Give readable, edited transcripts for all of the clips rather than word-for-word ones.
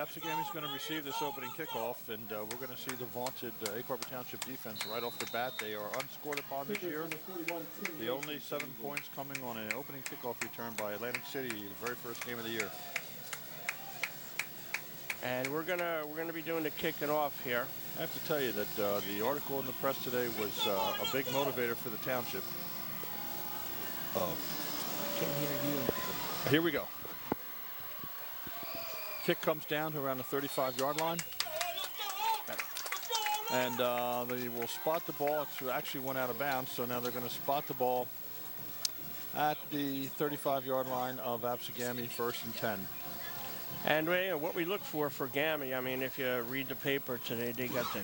Absegami is going to receive this opening kickoff, and we're going to see the vaunted Egg Harbor Township defense right off the bat. They are unscored upon this year. The only 7 points coming on an opening kickoff return by Atlantic City, the very first game of the year. And we're gonna be doing the kicking off here. I have to tell you that the article in the press today was a big motivator for the township. Can't hear you. Here we go. Kick comes down to around the 35-yard line. And they will spot the ball. It actually went out of bounds, so now they're going to spot the ball at the 35-yard line of Absegami, 1st and 10. And what we look for Gammy, I mean, if you read the paper today, they got the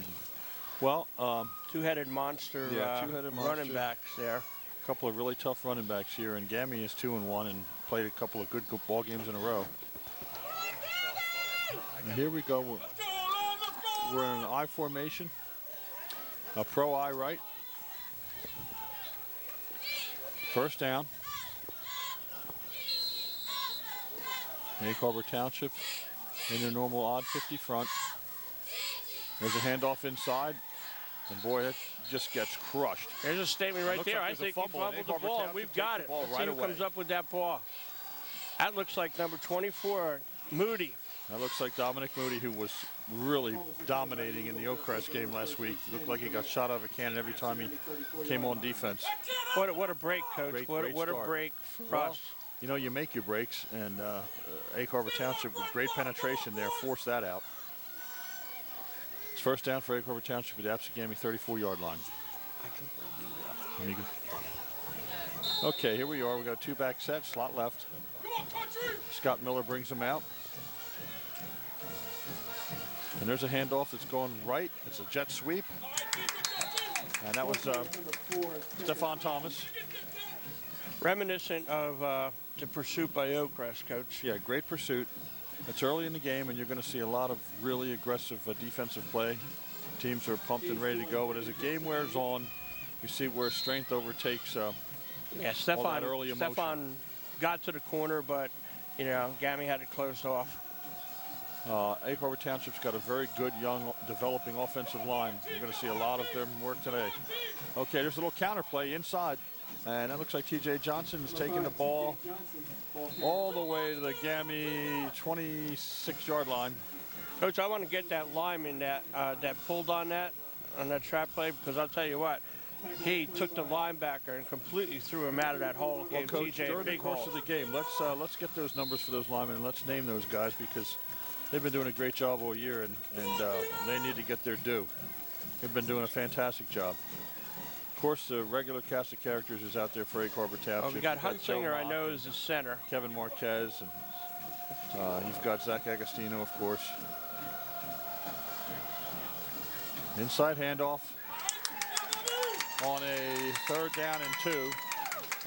two-headed monster, running backs there. A couple of really tough running backs here, and Gammy is 2-1 and played a couple of good ball games in a row. And here we go. We're in an I formation, a pro I right. First down. Egg Harbor Township in their normal odd 50 front. There's a handoff inside, and boy, that just gets crushed. There's a statement right there. I think he fumbled the ball, and we've got it. Let's see who comes up with that ball. That looks like number 24, Moody. That looks like Dominic Moody, who was really dominating in the Oakcrest game last week. Looked like he got shot out of a cannon every time he came on defense. What a break, Coach. What a break for us. You know, you make your breaks, and Egg Harbor Township with great penetration there forced that out. It's first down for Egg Harbor Township at the Absegami 34-yard line. Okay, here we are. We got a two-back set, slot left. Scott Miller brings him out. And there's a handoff that's going right. It's a jet sweep. And that was Stefan Thomas. Reminiscent of the pursuit by Oakcrest, Coach. Yeah, great pursuit. It's early in the game, and you're going to see a lot of really aggressive defensive play. Teams are pumped and ready to go. But as the game wears on, you see where strength overtakes Stefan got to the corner, but, you know, Gammy had it closed off. Egg Harbor Township's got a very good, young, developing offensive line. You're going to see a lot of them work today. Okay, there's a little counterplay inside. And that looks like T.J. Johnson is taking the ball all the way to the Gammy 26-yard line. Coach, I want to get that lineman that pulled on that trap play, because I'll tell you what, he took the linebacker and completely threw him out of that hole. Well, Coach, during the course of the game, let's get those numbers for those linemen and let's name those guys, because they've been doing a great job all year, and they need to get their due. They've been doing a fantastic job. Of course, the regular cast of characters is out there for Egg Harbor Township. We got Hunsinger, I know, is the center. Kevin Marquez, and you've got Zach Agostino, of course. Inside handoff on a 3rd down and 2,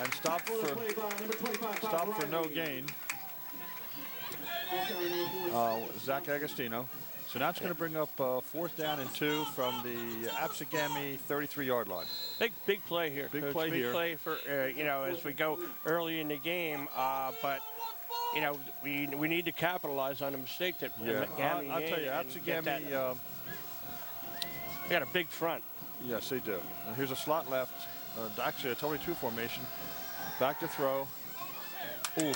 and stop for no gain. Zach Agostino. So now it's going to bring up 4th down and 2 from the Absegami 33-yard line. Big play here, Big Coach. play here. Big play for, you know, as we go early in the game. But, you know, we need to capitalize on the mistake that Gammy I'll tell you, Absegami, they got a big front. Yes, they do. And here's a slot left. Actually, a totally 2 formation. Back to throw. Ooh.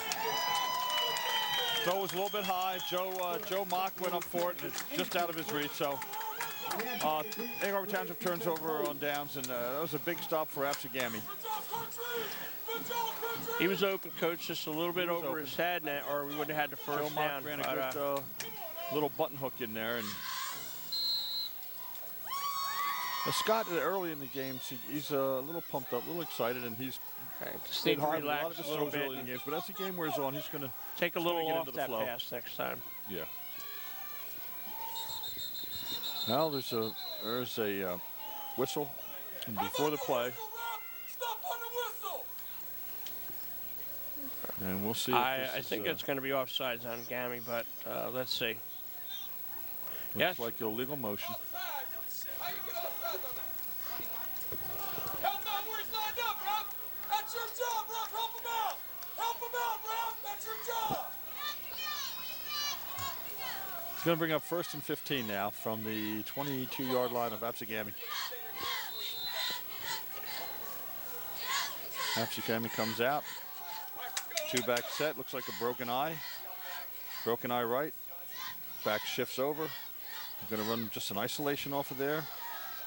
Throw was a little bit high. Joe Mock went up for it, and it's just out of his reach. So Egg Harbor Township turns over on downs, and that was a big stop for Absegami. He was open, Coach, just a little bit over his head, or we would have had the first down. Joe Mock ran a good little button hook in there. And Scott, early in the game, he's a little pumped up, a little excited, and he's stayed hard. Relax a lot of his throws early in the games. But as the game wears on, he's going to take a little off that pass next time. Yeah. Now there's a whistle before the play. And we'll see. I think it's going to be offsides on Gammy, but let's see. Looks like illegal motion. going to bring up 1st and 15 now from the 22-yard line of Absegami. Absegami comes out. 2-back set, looks like a broken eye. Broken eye right. Back shifts over. He's going to run just an isolation off of there.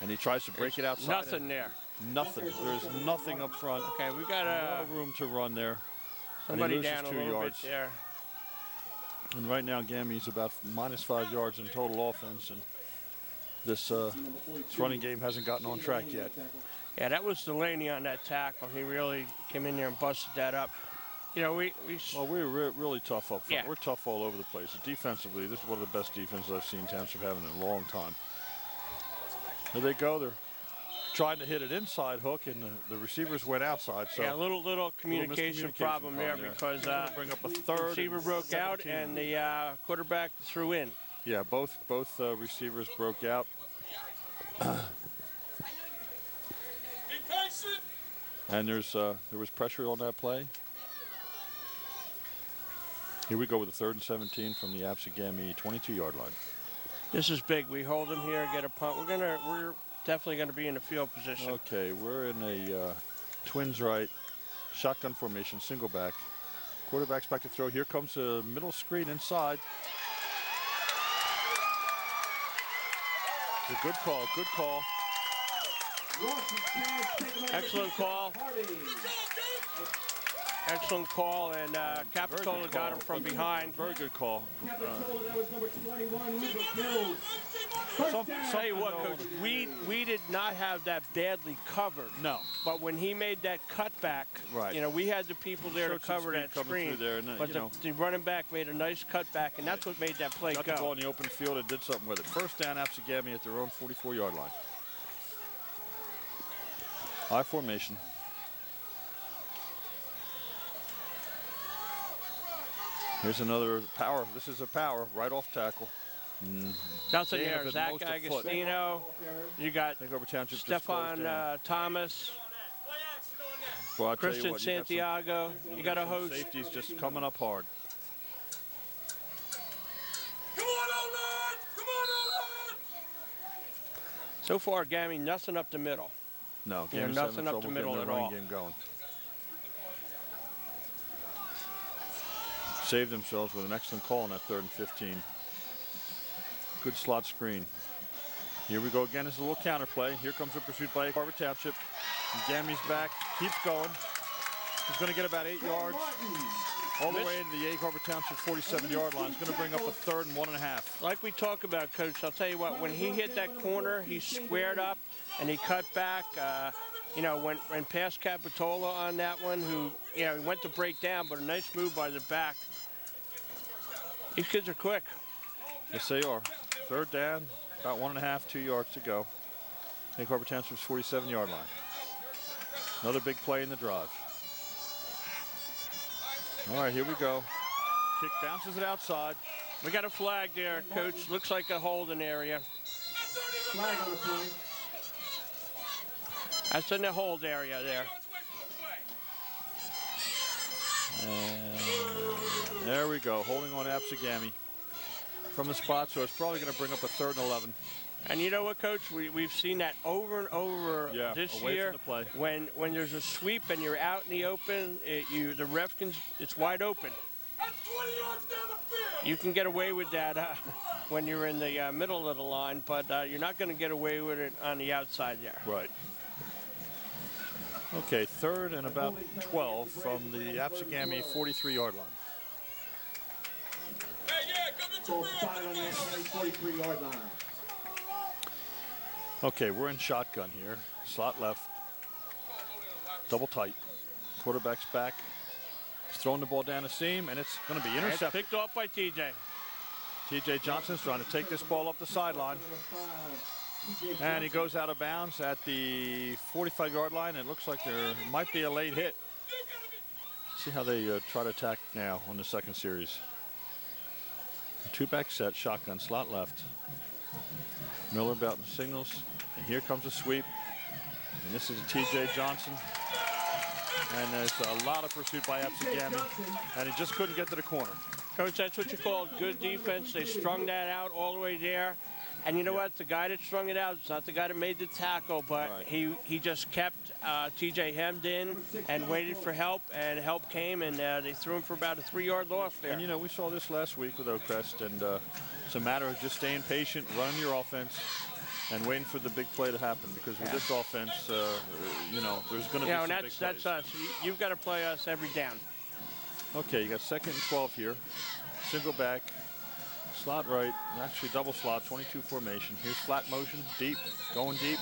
And he tries to break it outside. Nothing there. Nothing. There's nothing up front. Okay, we got no room to run there. Somebody down a little bit there. And right now, Gami's about -5 yards in total offense. And this running game hasn't gotten on track yet. Yeah, that was Delaney on that tackle. He really came in there and busted that up. You know, well, we're really tough up front. Yeah. We're tough all over the place. Defensively, this is one of the best defenses I've seen Township having in a long time. There they go. They're trying to hit an inside hook, and the receivers went outside. So yeah, little communication problem there because bring up a third. The receiver broke out, and the quarterback threw in. Yeah, both receivers broke out. And there was pressure on that play. Here we go with a 3rd and 17 from the Absegami 22-yard line. This is big. We hold them here, get a punt. We're definitely gonna be in the field position. Okay, we're in a twins right, shotgun formation, single back. Quarterback's back to throw. Here comes a middle screen inside. It's a good call. Good call. Excellent call. Excellent call, and Capitola got him from behind. Very good call. Tell you what, Coach, we did not have that badly covered. No. But when he made that cutback, right. You know, we had the people there to cover that screen. There, but the running back made a nice cutback, and that's what made that play go. Got the ball in the open field and did something with it. 1st down, Absegami at their own 44-yard line. I formation. Here's another power. This is a power right off tackle. Nothing there. Zach Agostino. You got Stefan Thomas. Well, Christian Santiago. You got a host. Safety's just coming up hard. Come on, O-line! Come on, O-line! So far, Gami, nothing up the middle. No, nothing up the middle at all. Game going. Saved themselves with an excellent call on that 3rd and 15. Good slot screen. Here we go again. It's a little counter play. Here comes a pursuit by Carver Township. And Gami's back, keeps going. He's going to get about 8 yards all the way into the Carver Township 47-yard line. He's going to bring up a 3rd and 1.5. Like we talk about, Coach, I'll tell you what, when he hit that corner, he squared up and he cut back. You know, when past Capitola on that one, who, you know, he went to break down, but a nice move by the back. These kids are quick. Yes, they are. 3rd down, about 1.5, 2 yards to go. Carver Township's 47-yard line. Another big play in the drive. All right, here we go. Kick bounces it outside. We got a flag there, Coach. Looks like a holding area. Flag on the play. That's in the hold area there. And there we go, holding on Absegami from the spot, so it's probably going to bring up a 3rd and 11. And you know what, Coach? We've seen that over and over this year. From the play. When there's a sweep and you're out in the open, the ref it's wide open. That's 20 yards down the field. You can get away with that when you're in the middle of the line, but you're not going to get away with it on the outside there. Right. Okay, 3rd and about 12 from the Absegami 43-yard line. So 5 on the 43-yard line. Okay, we're in shotgun here. Slot left. Double tight. Quarterback's back. He's throwing the ball down the seam, and it's going to be intercepted. It's picked off by TJ. TJ Johnson's trying to take this ball up the sideline. And he goes out of bounds at the 45-yard line. It looks like there might be a late hit. See how they try to attack now on the 2nd series. 2-back set, shotgun, slot left. Miller Belton signals, and here comes a sweep. And this is a TJ Johnson. And there's a lot of pursuit by Absegami, and he just couldn't get to the corner. Coach, that's what you call good defense. They strung that out all the way there. And you know what? The guy that strung it out is not the guy that made the tackle, but he just kept TJ hemmed in and waited for help, and help came, and they threw him for about a 3-yard loss there. And, you know, we saw this last week with Oakcrest, and it's a matter of just staying patient, running your offense, and waiting for the big play to happen, because with this offense, you know, there's going to be some big plays. That's us. You've got to play us every down. Okay, you got 2nd and 12 here. Single back, slot right, actually double slot, 22 formation. Here's flat motion, deep, going deep.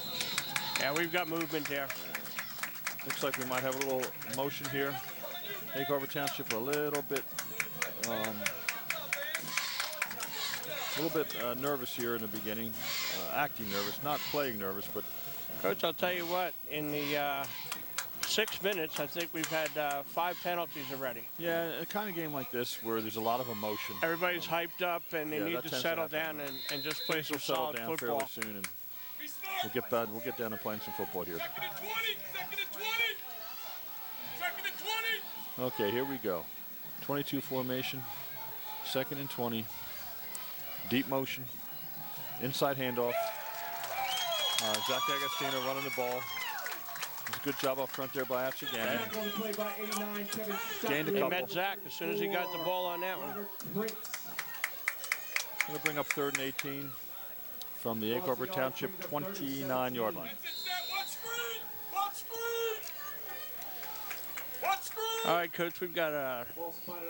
Yeah, we've got movement there. Looks like we might have a little motion here. Egg Harbor Township a little bit nervous here in the beginning, acting nervous, not playing nervous, but. Coach, I'll tell you what, in the 6 minutes, I think we've had 5 penalties already. Yeah, a kind of game like this where there's a lot of emotion. Everybody's hyped up, and they need to settle down and just play some solid football. Fairly soon, and we'll get down to playing some football here. 2nd and 20. 2nd and 20. Okay, here we go. 22 formation, 2nd and 20. Deep motion, inside handoff. Zach Agostino running the ball. It's a good job up front there by Absegami. Gained a couple. He met Zach as soon as he got the ball on that one. Going to bring up 3rd and 18 from the Egg Harbor Township 29-yard line. All right, Coach, we've got a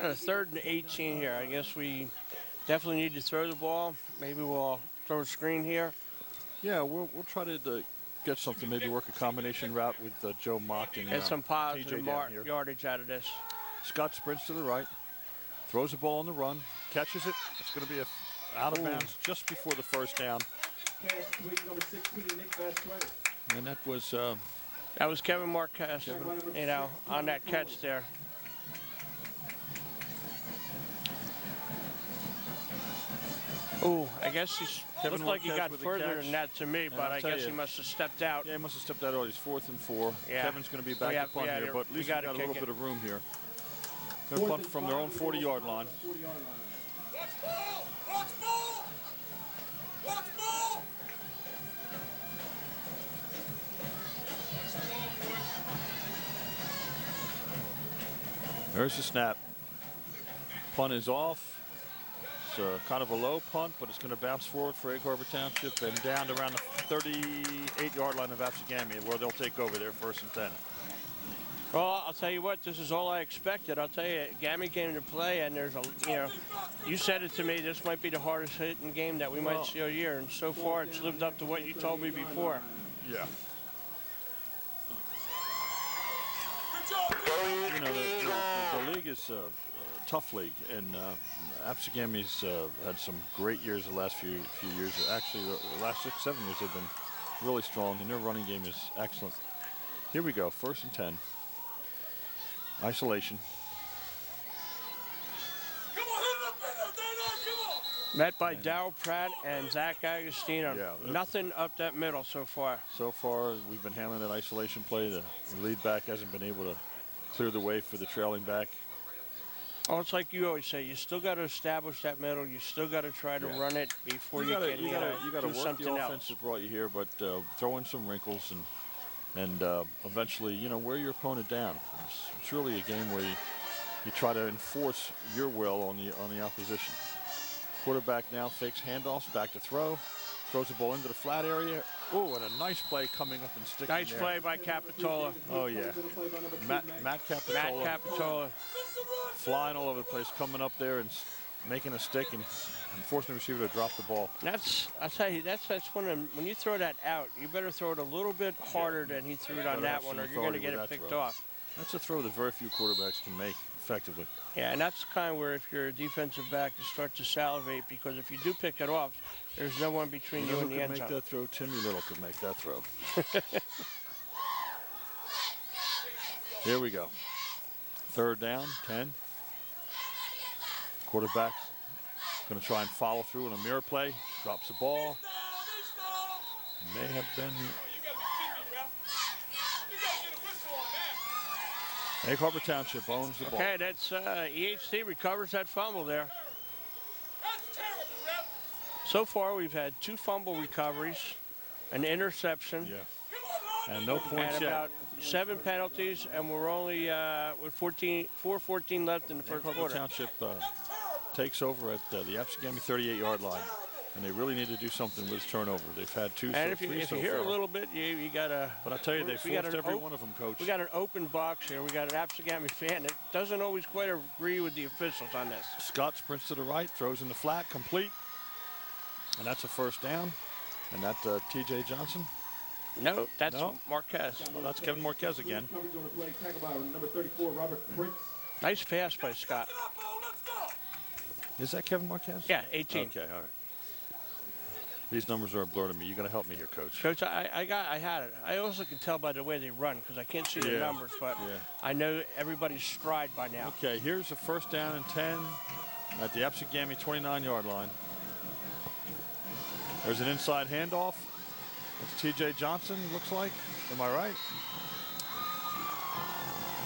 3rd and 18 here. I guess we definitely need to throw the ball. Maybe we'll throw a screen here. Yeah, we'll try to get something, maybe work a combination route with Joe Mock and get some positive TJ yardage out of this. Scott sprints to the right, throws the ball on the run, catches it. It's going to be out of bounds just before the 1st down. And that was Kevin Marquez, you know, on that catch there. Ooh, I guess he looked like he got further than that to me, but I guess he must have stepped out. Yeah, he must have stepped out early. It's 4th and 4. Yeah. Kevin's going to be back to punt here, but at least we got a little bit of room here. They're punt from their own 40-yard line. Watch ball! Watch ball! Watch ball! There's the snap. Punt is off. It's kind of a low punt, but it's going to bounce forward for Egg Harbor Township and down to around the 38-yard line of Absegami, where they'll take over there 1st and 10. Well, I'll tell you what, this is all I expected. I'll tell you, Gammy came to play, and there's you said it to me, this might be the hardest hitting game that we might see all year, and so far it's lived up to what you told me before. Yeah. You know, the league is a tough league, and Absegami's had some great years the last few years. Actually, the last 6, 7 years have been really strong, and their running game is excellent. Here we go, 1st and 10. Isolation. Come on, hit it up in there, come on! Met by Darryl Pratt and Zach Agostino. Yeah, nothing up that middle so far. So far, we've been handling that isolation play. The lead back hasn't been able to clear the way for the trailing back. Oh, it's like you always say, you still got to establish that middle. You still got to try to run it before you can you got to work something the else. offense that brought you here, but throw in some wrinkles and eventually, you know, wear your opponent down. It's really a game where you try to enforce your will on the opposition. Quarterback now fakes handoffs, back to throw, throws the ball into the flat area. Oh, and a nice play coming up and sticking Nice there. play by Capitola. Oh, yeah. Matt Capitola. Flying all over the place, coming up there and making a stick and forcing the receiver to drop the ball. I'll tell you, that's when you throw that out, you better throw it a little bit harder than he threw it on that one, or you're going to get it picked off. That's a throw that very few quarterbacks can make effectively. Yeah, and that's kind of where if you're a defensive back, you start to salivate, because if you do pick it off, there's no one between you and the end zone. Make that throw? Timmy Little could make that throw. Here we go. 3rd down, 10. Quarterback going to try and follow through in a mirror play. Drops the ball. May have been. Egg Harbor Township owns the ball. Okay, that's EHT recovers that fumble there. That's terrible, ref. So far, we've had 2 fumble recoveries, an interception, Yeah. Come on, And no points and yet. about 7 penalties, and we're only with 4:14 left in the Egg first Harbor quarter. Township takes over at the Absegami 38-yard line, and they really need to do something with this turnover. They've had 2 And if you so hear far. a little bit, you got to. But I tell you, they we got forced an every op- one of them, Coach. We got an open box here. We got an Absegami fan that doesn't always quite agree with the officials on this. Scott sprints to the right, throws in the flat, complete. And that's a first down. And that T.J. Johnson. No, that's No. Marquez. Well, that's Kevin Marquez again. Coverage on the play. Tackle by number 34, Robert Prince. Nice pass by Scott. Get up, Bo, let's go. Is that Kevin Marquez? Yeah, 18. Okay, all right. These numbers are a blur to me. You're going to help me here, Coach. Coach, I had it. I also can tell by the way they run because I can't see the Yeah. numbers, but Yeah. I know everybody's stride by now. Okay, here's a first down and 10 at the Absegami 29-yard line. There's an inside handoff. It's T.J. Johnson, looks like. Am I right?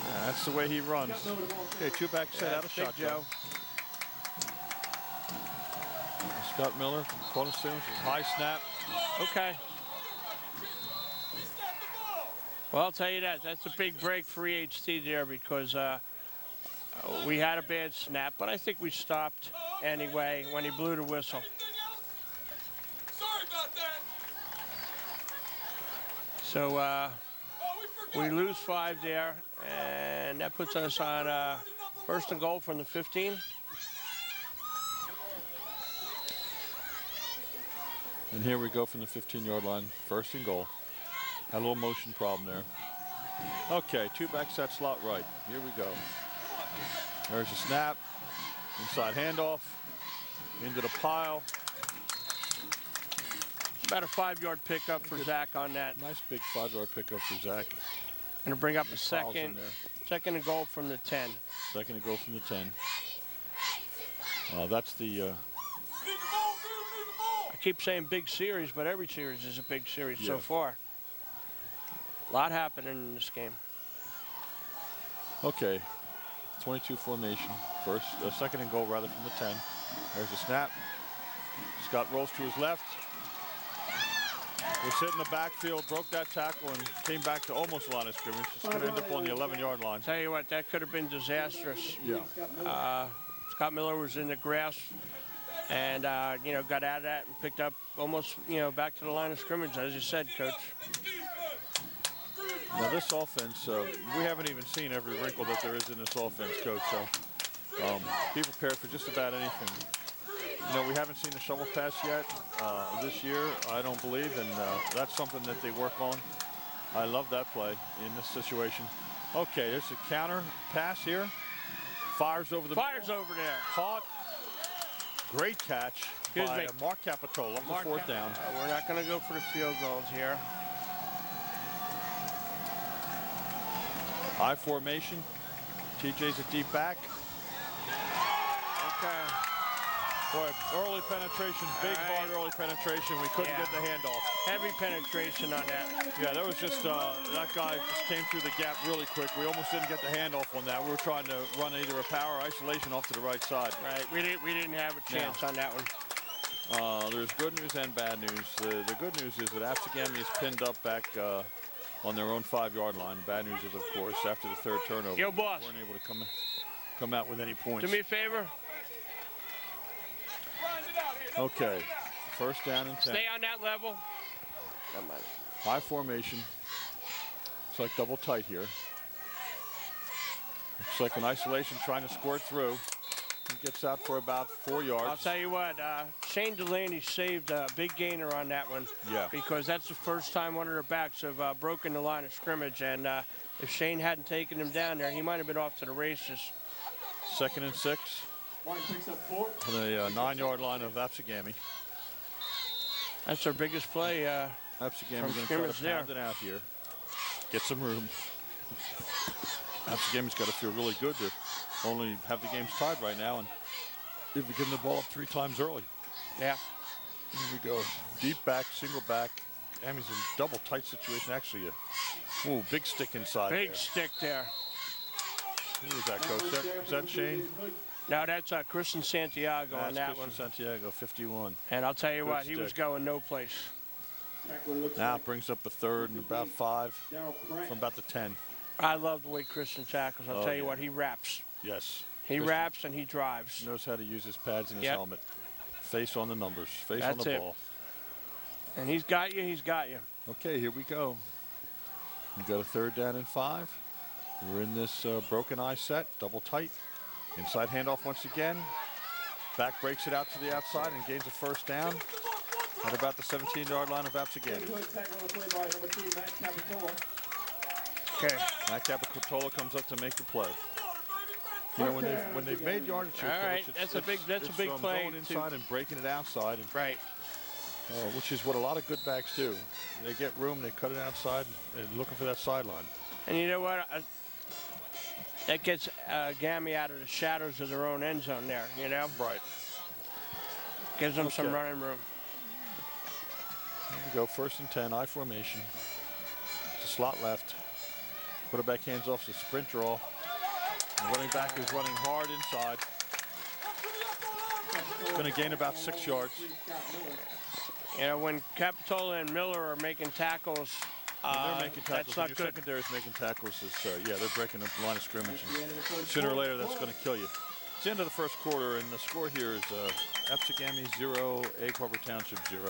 Yeah, that's the way he runs. Okay, 2-back set out of Big shotgun. Joe. Scott Miller, caught us soon. High snap. Okay. Well, I'll tell you that. That's a big break for EHT there because we had a bad snap, but I think we stopped anyway when he blew the whistle. Sorry about that. So Oh, we we forgot. lose 5 there, and that puts us on first and goal from the 15. And here we go from the 15-yard line. First and goal. Had a little motion problem there. Okay, 2-back set slot right. Here we go. There's a snap. Inside handoff. Into the pile. About a 5-yard pickup for Zach on that. Nice big 5-yard pickup for Zach. Going to bring up a Fouls in second and goal from the 10. Second to go from the 10. That's the Need the ball, dude. Need the ball. I keep saying big series, but every series is a big series so Yeah. far. A lot happening in this game. okay. 22 formation. Second and goal rather from the 10. There's a snap. Scott rolls to his left. Was hit in the backfield, broke that tackle, and came back to almost the line of scrimmage. It's going to end up on the 11-yard line. Tell you what, that could have been disastrous. Yeah. Scott Miller was in the grass and, got out of that and picked up almost, back to the line of scrimmage, as you said, Coach. Now this offense, we haven't even seen every wrinkle that there is in this offense, Coach. So be prepared for just about anything. We haven't seen the shovel pass yet this year, I don't believe, and that's something that they work on. I love that play in this situation. Okay, there's a counter pass here. Fires over the Fires over there. Caught. Great catch Excuse by me. Mark Capitola on the fourth down. We're not going to go for the field goals here. High formation. TJ's a deep back. Okay. Boy, early penetration, big, All right. hard early penetration. We couldn't Yeah. get the handoff. Heavy penetration on that. Yeah, that was just, that guy just came through the gap really quick. We almost didn't get the handoff on that. We were trying to run either a power or isolation off to the right side. Right, we didn't have a chance on that one. There's good news and bad news. The good news is that Absegami is pinned up back on their own 5-yard line. The bad news is, of course, after the third turnover, Yo, boss. we weren't able to come out with any points. Do me a favor, Grind it out here. Okay, first down and 10. stay on that level. High formation. Looks like double tight here. Looks like an isolation trying to squirt through. He gets out for about 4 yards. I'll tell you what, Shane Delaney saved a big gainer on that one. Yeah. Because that's the first time one of their backs have broken the line of scrimmage, and if Shane hadn't taken him down there, he might have been off to the races. Second and 6 Martin picks up 4. on the 9-yard line of Absegami. That's their biggest play. Absegami's From going to try to scrimmage there. pound it out here. Get some room. Absegami's got to feel really good to only have the games tied right now, and if we give them the ball up 3 times early. Yeah. Here we go. Deep back, single back. Ami's in double tight situation. Actually, big stick inside Big there. stick there. Who was that, Coach? Is that Shane? No, that's Christian Santiago on that Christian one. Santiago, 51. And I'll tell you Good what, he was stick. going no place. Now it brings up a third and about 5 from about the 10. I love the way Christian tackles. I'll tell you yeah. what, he wraps. Yes. He Christian wraps and he drives. knows how to use his pads and his Yep. helmet. Face on the numbers, face That's on the it. ball. And he's got you, he's got you. Okay, here we go. We got a 3rd down and 5. We're in this broken eye set, double tight. Inside handoff once again. Back breaks it out to the outside and gains a 1st down at about the 17-yard line of Absegami. Okay. Matt Capitola comes up to make the play. You know, when they've made yardage here, All right, Coach, that's a big from play going inside and breaking it outside, and, Right. which is what a lot of good backs do. They get room, they cut it outside, and looking for that sideline. And you know what? That gets Gammy out of the shadows of their own end zone there, you know? Right. Gives them some Okay. running room. Here we go, 1st and 10, I formation. It's a slot left. Quarterback hands off to sprint draw. The running back is running hard inside. Going to gain about 6 yards. You know, when Capitola and Miller are making tackles, When they're making tackles, that's when not your good. secondary is making tackles, yeah, they're breaking up the line of scrimmage. And sooner or later, that's going to kill you. It's the end of the 1st quarter, and the score here is Absegami 0, Egg Harbor Township 0.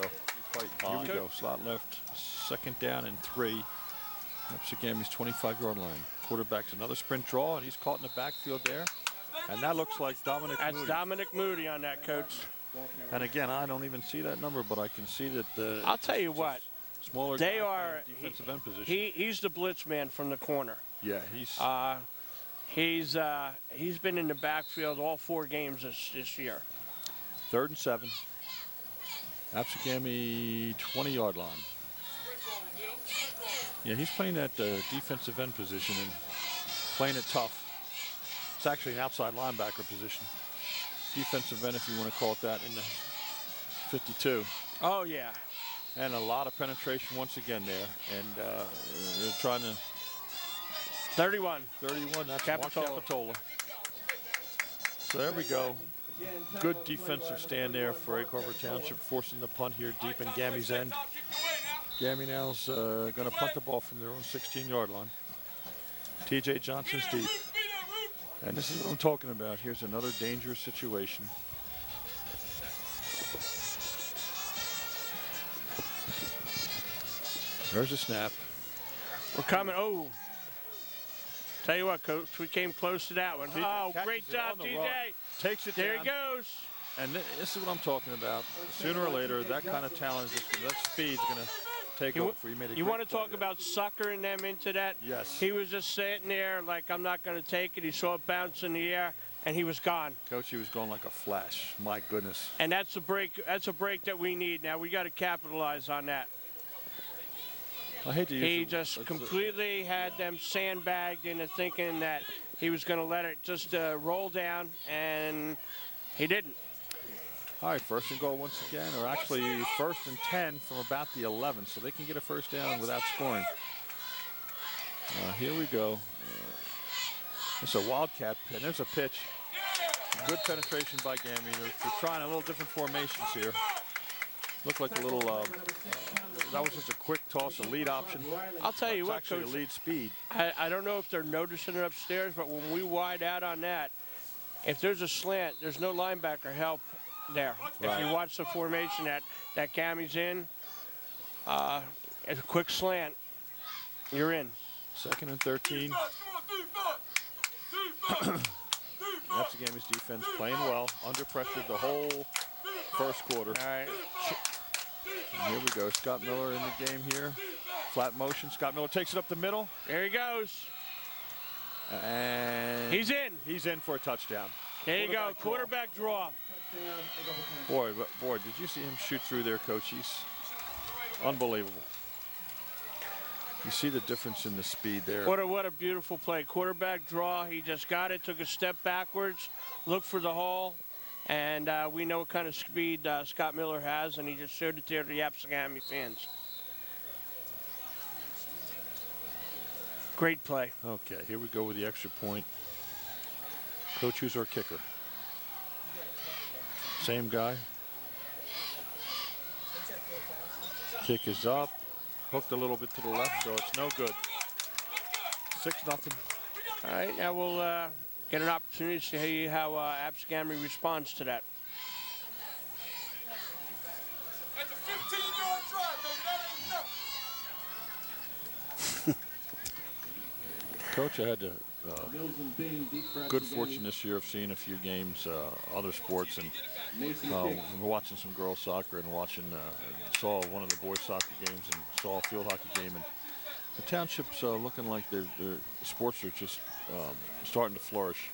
Here we go, slot left, 2nd down and 3. Absegami's 25-yard line. Quarterback's another sprint draw, and he's caught in the backfield there. And that looks like Dominic That's Moody. Dominic Moody on that, Coach. And again, I don't even see that number, but I can see that the I'll tell you what, smaller they guy are playing defensive end position. he's the blitz man from the corner. Yeah, He's been in the backfield all 4 games this year. 3rd and 7. Absegami 20-yard line. Yeah, he's playing that defensive end position and playing it tough. It's actually an outside linebacker position. Defensive end, if you want to call it that, in the 52. Oh, yeah. And a lot of penetration once again there. And they're trying to... 31. 31, that's Capitola. Capitola. So there we go. Good defensive stand there for Egg Harbor Township, forcing the punt here deep in Gammy's end. Gammy now's going to punt the ball from their own 16-yard line. TJ Johnson's deep. And this is what I'm talking about. Here's another dangerous situation. There's a snap. We're coming. Oh. Tell you what, Coach, we came close to that one. Oh, catches great it job, on the DJ. run. Takes it There down. he goes. And this is what I'm talking about. Sooner or later, that kind of talent, that speed's going to take over. You want to talk about suckering them into that? Yes. He was just sitting there like, I'm not going to take it. He saw it bounce in the air, and he was gone. Coach, he was going like a flash. My goodness. And that's a break. That's a break that we need now. We got to capitalize on that. I hate to use He it. just completely had them sandbagged into thinking that he was going to let it just roll down, and he didn't. All right, 1st and goal once again, or actually 1st and 10 from about the 11, so they can get a 1st down without scoring. Here we go. It's a wildcat, and there's a pitch. Good penetration by Gammy. They're trying a little different formations here. Looked like a little, that was just a quick toss, a lead option. I'll tell you It's what, actually Coach. a lead speed. I don't know if they're noticing it upstairs, but when we wide out on that, if there's a slant, there's no linebacker help there. Right. If you watch the formation that Gammy's in, it's a quick slant, you're in. 2nd and 13. Absegami's defense playing well, under pressure the whole 1st quarter. All right. And here we go. Scott Miller in the game here. Flat motion. Scott Miller takes it up the middle. There he goes. And He's in. He's in for a touchdown. There you go. Quarterback draw. Boy, did you see him shoot through there, Coach? He's unbelievable. You see the difference in the speed there. What a beautiful play. Quarterback draw. He just got it, took a step backwards, looked for the hole, and we know what kind of speed Scott Miller has, and he just showed it there to the Absegami fans. Great play. Okay, here we go with the extra point. Coach, who's our kicker? Same guy. Kick is up. Hooked a little bit to the left, so it's no good. 6-0. All right, now we'll get an opportunity to see how Absegami responds to that. That's a 15-yard drive, baby. That ain't nothing. Coach, I had the Mills and Bing, deep for good Absegami. fortune this year of seeing a few games, other sports, and Mason we're kick. watching some girls soccer and saw one of the boys soccer games and saw a field hockey game. And the township's looking like their sports are just starting to flourish.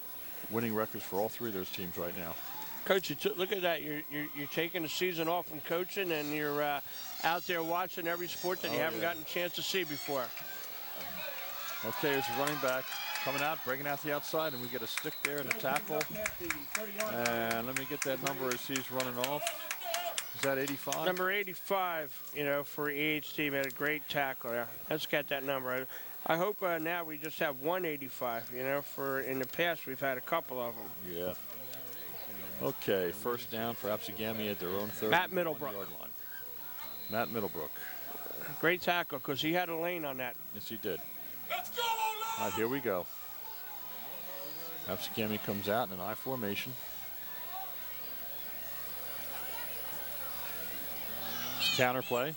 Winning records for all three of those teams right now. Coach, look at that. You're taking the season off from coaching, and you're out there watching every sport that you haven't gotten a chance to see before. Okay, here's the running back coming out, breaking out the outside, and we get a stick there and a tackle. And let me get that number as he's running off. Is that 85? Number 85, for EHT, made a great tackle there. Let's get that number. I hope now we just have 185, for in the past we've had a couple of them. Yeah. Okay, first down for Absegami at their own 30 Matt Middlebrook. yard line. Matt Middlebrook. Great tackle, because he had a lane on that. Yes, he did. Let's go, All right, here we go. Absegami comes out in an I formation. Counter play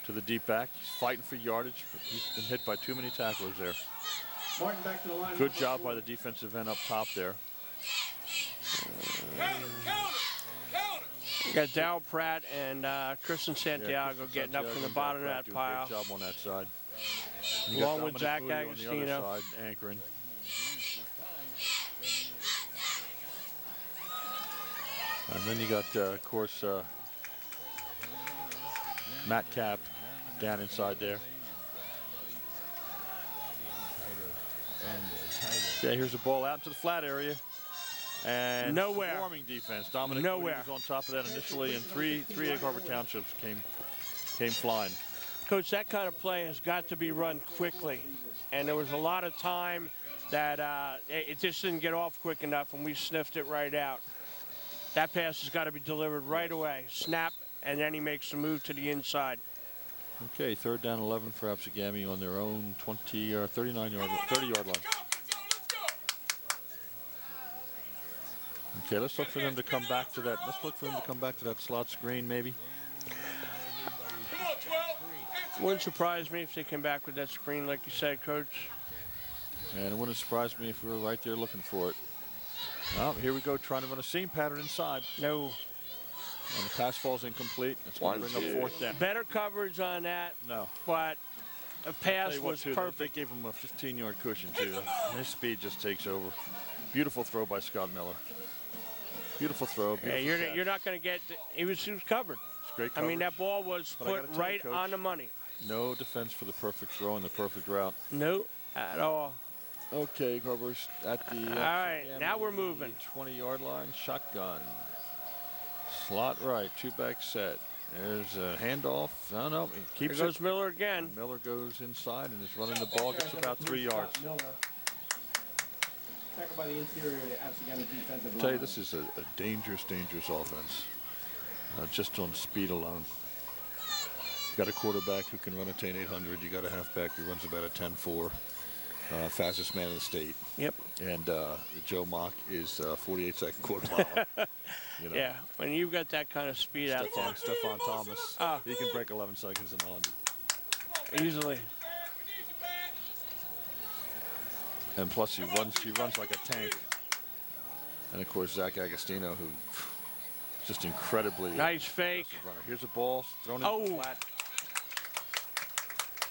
to the deep back. He's fighting for yardage, but he's been hit by too many tacklers there. Martin back to the line. Good job by the defensive end up top there. counter. You got Dal Pratt and Kristen Santiago Kristen getting up from the Santiago and bottom of Pratt that do a pile. Great job on that side. You Along got with Dominic Zach Moody on the Agostino. other side, anchoring. And then you got, of course, Matt Cap down inside there. Okay, here's a ball out into the flat area. And Nowhere. Swarming defense. Dominic Nowhere. Moody was on top of that initially, and three Egg Harbor Townships came flying. Coach, that kind of play has got to be run quickly. And there was a lot of time that it just didn't get off quick enough, and we sniffed it right out. That pass has got to be delivered right away. Snap, and then he makes the move to the inside. Okay, third down 11 for Absegami on their own 20 or 30-yard line. Let's go. Okay, let's look for them to come back to that. Let's look for them to come back to that slot screen, maybe. Come on, 12. Wouldn't surprise me if they came back with that screen, like you said, Coach. And it wouldn't surprise me if we were right there looking for it. Well, here we go, trying to run a seam pattern inside. No. And the pass falls incomplete. It's going to bring up fourth down. Better coverage on that, No. but the Tell pass you what, was too, perfect. They gave him a 15-yard cushion, too. His speed just takes over. Beautiful throw by Scott Miller. Beautiful throw. Yeah, Beautiful you're not going to get. He was covered. It's great I coverage. mean, that ball was But I put gotta tell you, right Coach, on the money. No defense for the perfect throw and the perfect route. No, at all. Okay, Harbor's at the All right, now we're moving. 20-yard line, shotgun. Slot right, two-back set. There's a handoff. No, no, he Here keeps goes it. Miller again. Miller goes inside and is running the ball, gets about 3 yards. Miller. Tackled by the interior of the Absegami defensive I'll tell you, line. this is a dangerous, dangerous offense. Just on speed alone. You got a quarterback who can run a 10-800. You got a halfback who runs about a 10-4. Fastest man in the state. Yep. And Joe Mock is 48-second quarter mile. You know. Yeah, when you've got that kind of speed out there, Stephon Thomas. Ah. He can break 11 seconds in 100. easily. And plus he runs like a tank. And of course Zach Agostino, who just incredibly Nice fake. impressive runner. Here's a ball thrown in the Oh, flat.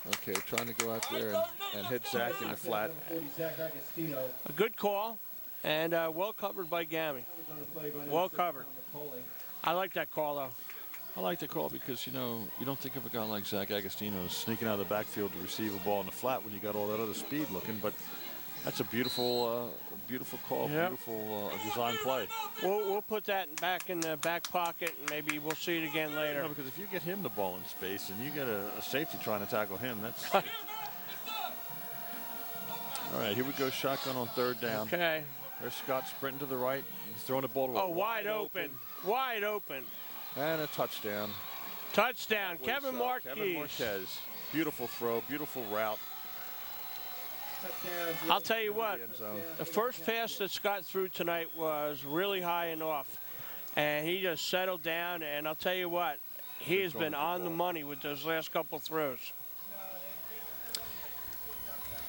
Okay, trying to go out there and hit Zach in the flat. 40 Zach Agostino. a good call, and well covered by Gammy. Was on the play by Well number 6, covered. Thomas Coley. I like that call, though. I like the call because, you know, you don't think of a guy like Zach Agostino sneaking out of the backfield to receive a ball in the flat when you got all that other speed looking, but that's a beautiful call, Yeah. beautiful design play. We'll put that back in the back pocket, and maybe we'll see it again later. No, because if you get him the ball in space and you get a safety trying to tackle him, that's... All right, here we go, shotgun on third down. Okay. There's Scott sprinting to the right. He's throwing the ball to Oh, wide open. Wide open. And a touchdown. Touchdown, Kevin Marquez. Kevin Marquez. Beautiful throw, beautiful route. I'll tell you what, the first pass that Scott threw tonight was really high and off. And he just settled down, and I'll tell you what, he has been on the money with those last couple throws.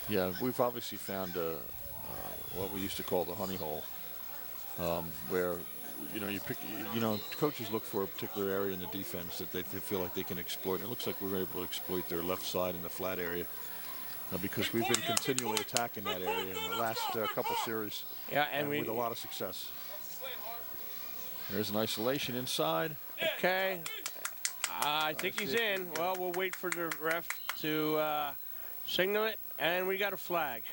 Yeah, we've obviously found what we used to call the honey hole, where coaches look for a particular area in the defense that they feel like they can exploit. And it looks like we're able to exploit their left side in the flat area because we've been continually attacking that area in the last couple series. Yeah, and with a lot of success. There's an isolation inside. Okay, I think he's in. Well, we'll wait for the ref to signal it, and we got a flag.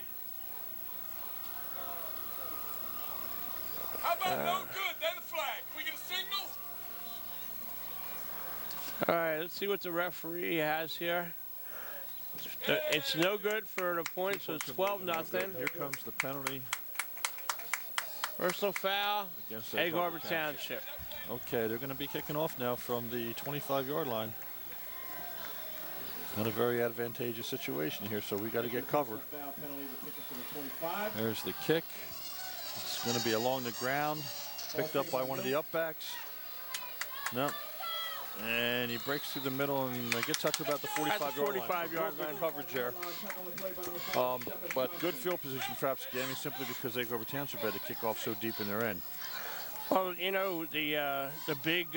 How about no good? Then a flag. Can we get a signal? All right, let's see what the referee has here. It's no good for the point, so it's 12-0. Here comes the penalty. Personal foul Against Egg Harbor Township. Okay, they're going to be kicking off now from the 25-yard line. Not a very advantageous situation here, so we got to get cover. There's the kick. It's going to be along the ground, picked up by one of the upbacks. No. And he breaks through the middle and gets up to about the 45-yard line. Coverage there. But good field position for Absegami simply because Egg Harbor Township had to kick off so deep in their end. Well, you know, the big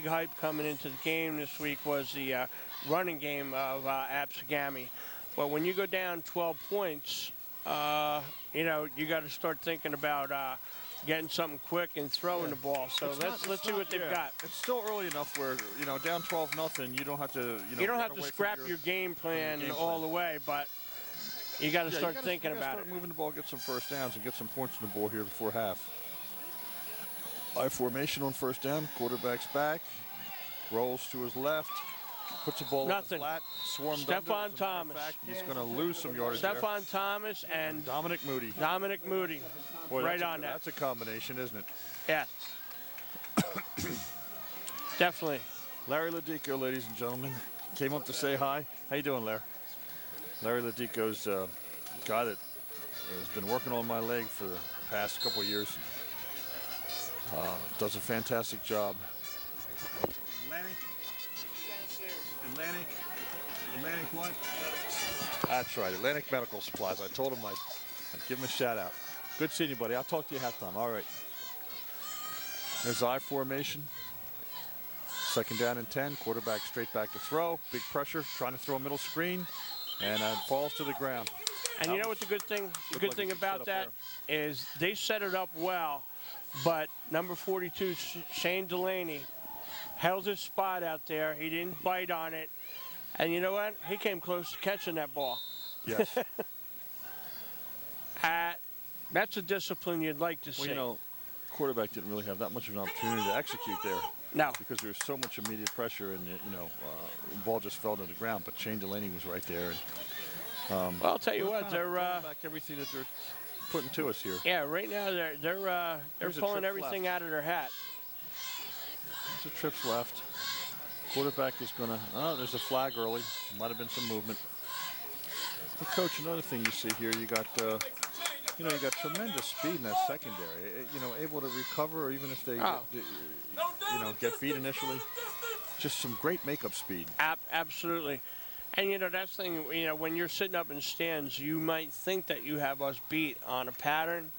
hype coming into the game this week was the running game of Absegami. But when you go down 12 points, you know, you got to start thinking about getting something quick and throwing the ball. So let's see what they've got. It's still early enough where, you know, down 12-0, you don't have to, you don't have to scrap your game plan all the way, but you got to start thinking about it. Moving the ball, get some first downs, and get some points on the board here before half. I formation on first down. Quarterback's back, rolls to his left, puts the ball Nothing. flat, swarmed Stephon under. Thomas. He's going to lose some yardage Stephon Thomas and Dominic Moody. Dominic Moody. Boy, right on that. That's a combination, isn't it? Yeah. Definitely. Larry Ladico, ladies and gentlemen, came up to say hi. How you doing, Larry? Larry Ladico's a guy that has been working on my leg for the past couple of years. Does a fantastic job. Atlantic what? That's right, Atlantic Medical Supplies. I told him I'd give him a shout out. Good seeing you, buddy. I'll talk to you halftime. All right. There's I formation. Second down and 10. Quarterback straight back to throw. Big pressure, trying to throw a middle screen, and falls to the ground. And you know what the good thing? The good thing about that is they set it up well, but number 42, Shane Delaney, held his spot out there. He didn't bite on it, and you know what? He came close to catching that ball. Yes. That's a discipline you'd like to see. Well, you know, quarterback didn't really have that much of an opportunity to execute there. No. Because there was so much immediate pressure, and the ball just fell to the ground. But Shane Delaney was right there. And, well, I'll tell you what, they're back everything that they're putting to us here. Yeah, right now they're pulling everything out of their hat. There's a trips left. Quarterback is gonna. Oh, there's a flag early. Might have been some movement. But Coach, another thing you see here, you got tremendous speed in that secondary. Able to recover, or even if they, get beat initially. Just some great makeup speed. Absolutely. And, that's the thing, when you're sitting up in stands, you might think that you have us beat on a pattern.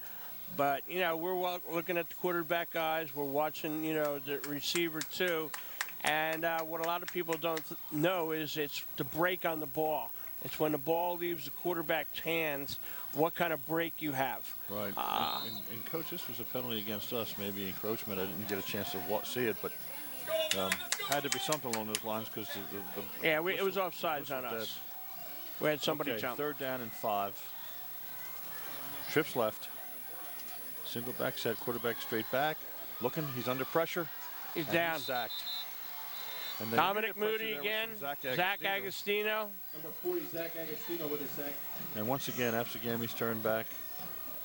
But, we're looking at the quarterback guys. We're watching, the receiver, too. And what a lot of people don't know is it's the break on the ball. It's when the ball leaves the quarterback's hands, what kind of break you have. Right. And Coach, this was a penalty against us, maybe encroachment. I didn't get a chance to see it, but had to be something along those lines because it was offsides on us. Dead. We had somebody jump. Third down and 5. Trips left. Single back set, quarterback straight back. Looking, he's under pressure. He's down. He's sacked. And Dominic Moody again. Zach Agostino. Number 40, Zach Agostino with a sack. And once again, Absegami's turned back.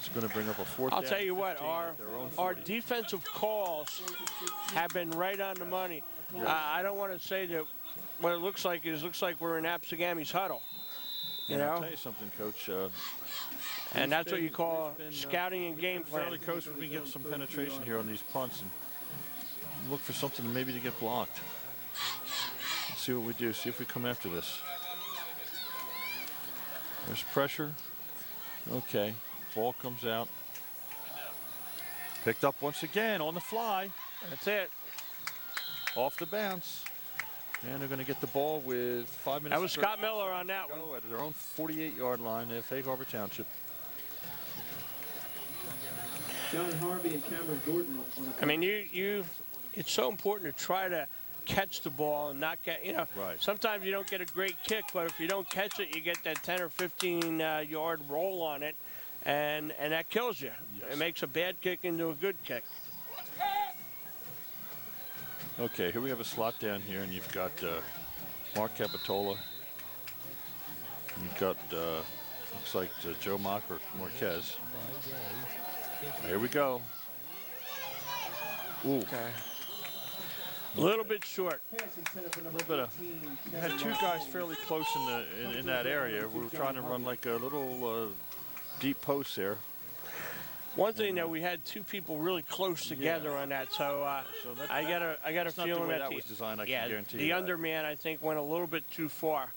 It's going to bring up a fourth. I'll tell you what, our defensive calls have been right on the money. Yes. I don't want to say that what it looks like we're in Absegami's huddle. You know? I'll tell you something, Coach. And that's what you call scouting and game plan. Fairly close. We've been getting some penetration here on these punts and look for something maybe to get blocked. Let's see what we do. See if we come after this. There's pressure. Okay. Ball comes out. Picked up once again on the fly. That's it. Off the bounce. And they're going to get the ball with 5 minutes. That was Scott Miller on that one. At their own 48-yard line at Egg Harbor Township. John Harvey and Cameron Gordon on the I mean, it's so important to try to catch the ball and not get, you know, Right. Sometimes you don't get a great kick, but if you don't catch it, you get that 10 or 15 yard roll on it, and that kills you. Yes. It makes a bad kick into a good kick. Okay, here we have a slot down here, and you've got Mark Capitola. You've got, looks like Joe Mock or Marquez. Here we go. Ooh. Okay. A little bit short. A little bit of, we had two guys fairly close in that area. We were trying to run like a little deep post there. One thing that we had two people really close together on that, so I got a That's not feeling the way that that was designed. I yeah, can guarantee the you that. underman I think went a little bit too far.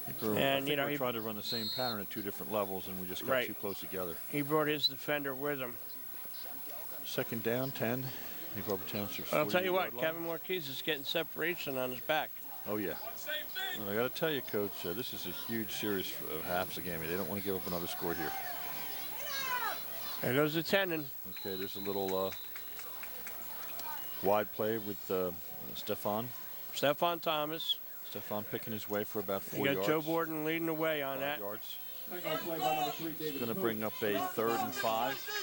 I think you know, we're trying to run the same pattern at two different levels, and we just got Right. too close together. He brought his defender with him. Second down, 10. Egg Harbor Township. But I'll tell you what, Kevin Marquez is getting separation on his back. Oh yeah. Well, I got to tell you, Coach, this is a huge series of Absegami. They don't want to give up another score here. There goes the tendon. Okay, there's a little wide play with Stefan. Stephon Thomas. Stefan picking his way for about 4 You got yards. Joe Borden leading the way on 5 that. yards. play by number 3, David. Going to bring up a 3rd and 5.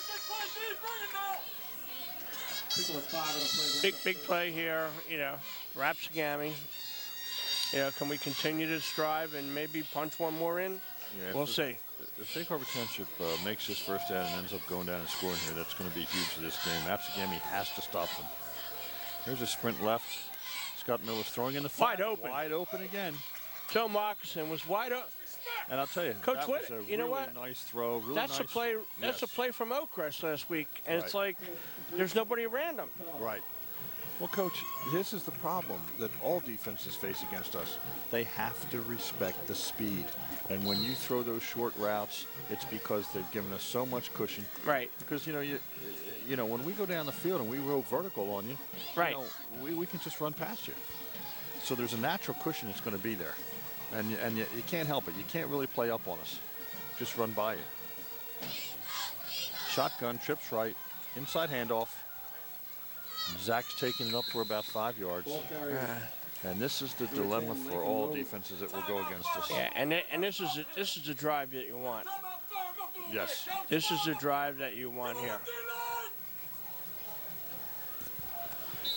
Big play here, you know, Absegami. You know, can we continue this drive and maybe punch one more in? Yeah, We'll see. If Egg Harbor Township makes this first down and ends up going down and scoring here, that's going to be huge for this game. Absegami has to stop them. Here's a sprint left. Scott Miller's throwing in the flat. Wide open. Wide open again. Joe Moccasin was wide open. And I'll tell you, Coach that Whit, was a you know really what? nice throw. Really That's nice. a play. That's a Yes. play from Oakcrest last week, and it's Right. like there's nobody around him. Right. Well, Coach, this is the problem that all defenses face against us. They have to respect the speed. And when you throw those short routes, it's because they've given us so much cushion. Right. Because, you know, when we go down the field and we roll vertical on you, Right. you know, we can just run past you. So there's a natural cushion that's going to be there. And you can't help it. You can't really play up on us. Just run by you. Shotgun, trips right, inside handoff. Zach's taking it up for about 5 yards. And this is the dilemma for all defenses that will go against us. Yeah, and this is the drive that you want. Yes. This is the drive that you want here.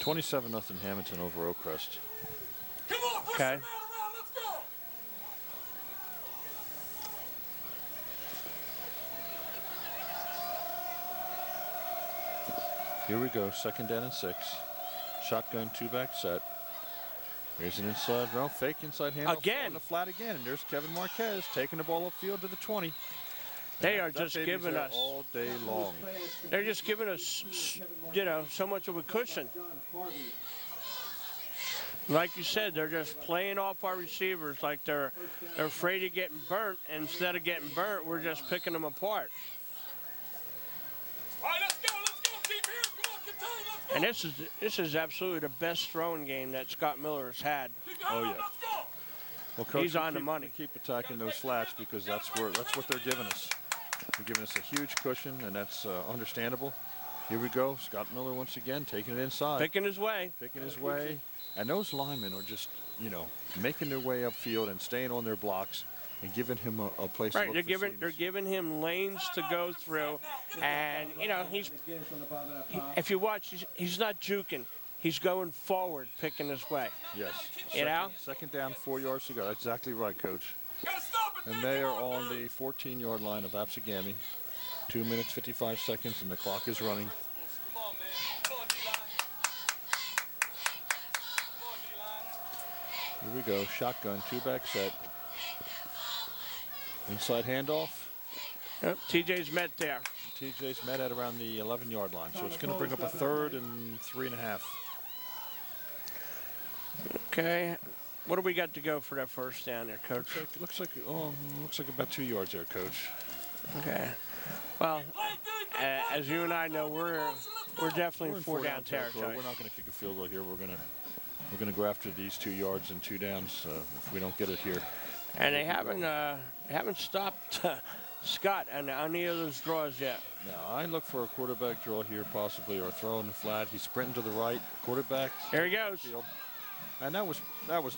27-0 Hamilton over Oakcrest. Okay. Here we go, 2nd down and 6. Shotgun, 2-back set. Here's an inside route, fake inside handoff. Again. On the flat again, and there's Kevin Marquez taking the ball upfield to the 20. They are That just baby's giving there us. all day long. They're just giving us, you know, so much of a cushion. Like you said, they're just playing off our receivers like they're afraid of getting burnt. And instead of getting burnt, we're just picking them apart. All right, let's go. Keep here. Come on, contain. Let's go. And this is absolutely the best throwing game that Scott Miller has had. Oh, yeah. Let's go. Well, Coach, He's on the we money. keep attacking those flats because that's what they're giving us. They're giving us a huge cushion, and that's understandable. Here we go. Scott Miller once again taking it inside. Picking his way. Picking his way. And those linemen are just, you know, making their way upfield and staying on their blocks and giving him a place to Right, look for they're seams. giving him lanes to go through, and you know if you watch, he's not juking, he's going forward, picking his way. Yes. You know? Second down, 4 yards to go. That's exactly right, Coach. Gotta stop it, And they are on the 14-yard line of Absegami. 2 minutes, 55 seconds, and the clock is running. Here we go, shotgun, two-back set. Inside handoff. Yep, TJ's met there. TJ's met at around the 11-yard line, so it's going to bring up a 3rd and 3.5. Okay, what do we got to go for that first down there, Coach? Looks like about 2 yards there, Coach. Okay. Well, as you and I know, we're definitely in 4-down territory. We're not going to kick a field goal here. We're going to go after these 2 yards and 2 downs if we don't get it here. And they haven't stopped Scott on any of those draws yet. Now I look for a quarterback draw here, possibly, or throw in the flat. He's sprinting to the right. Quarterback. There he goes. Field. And that was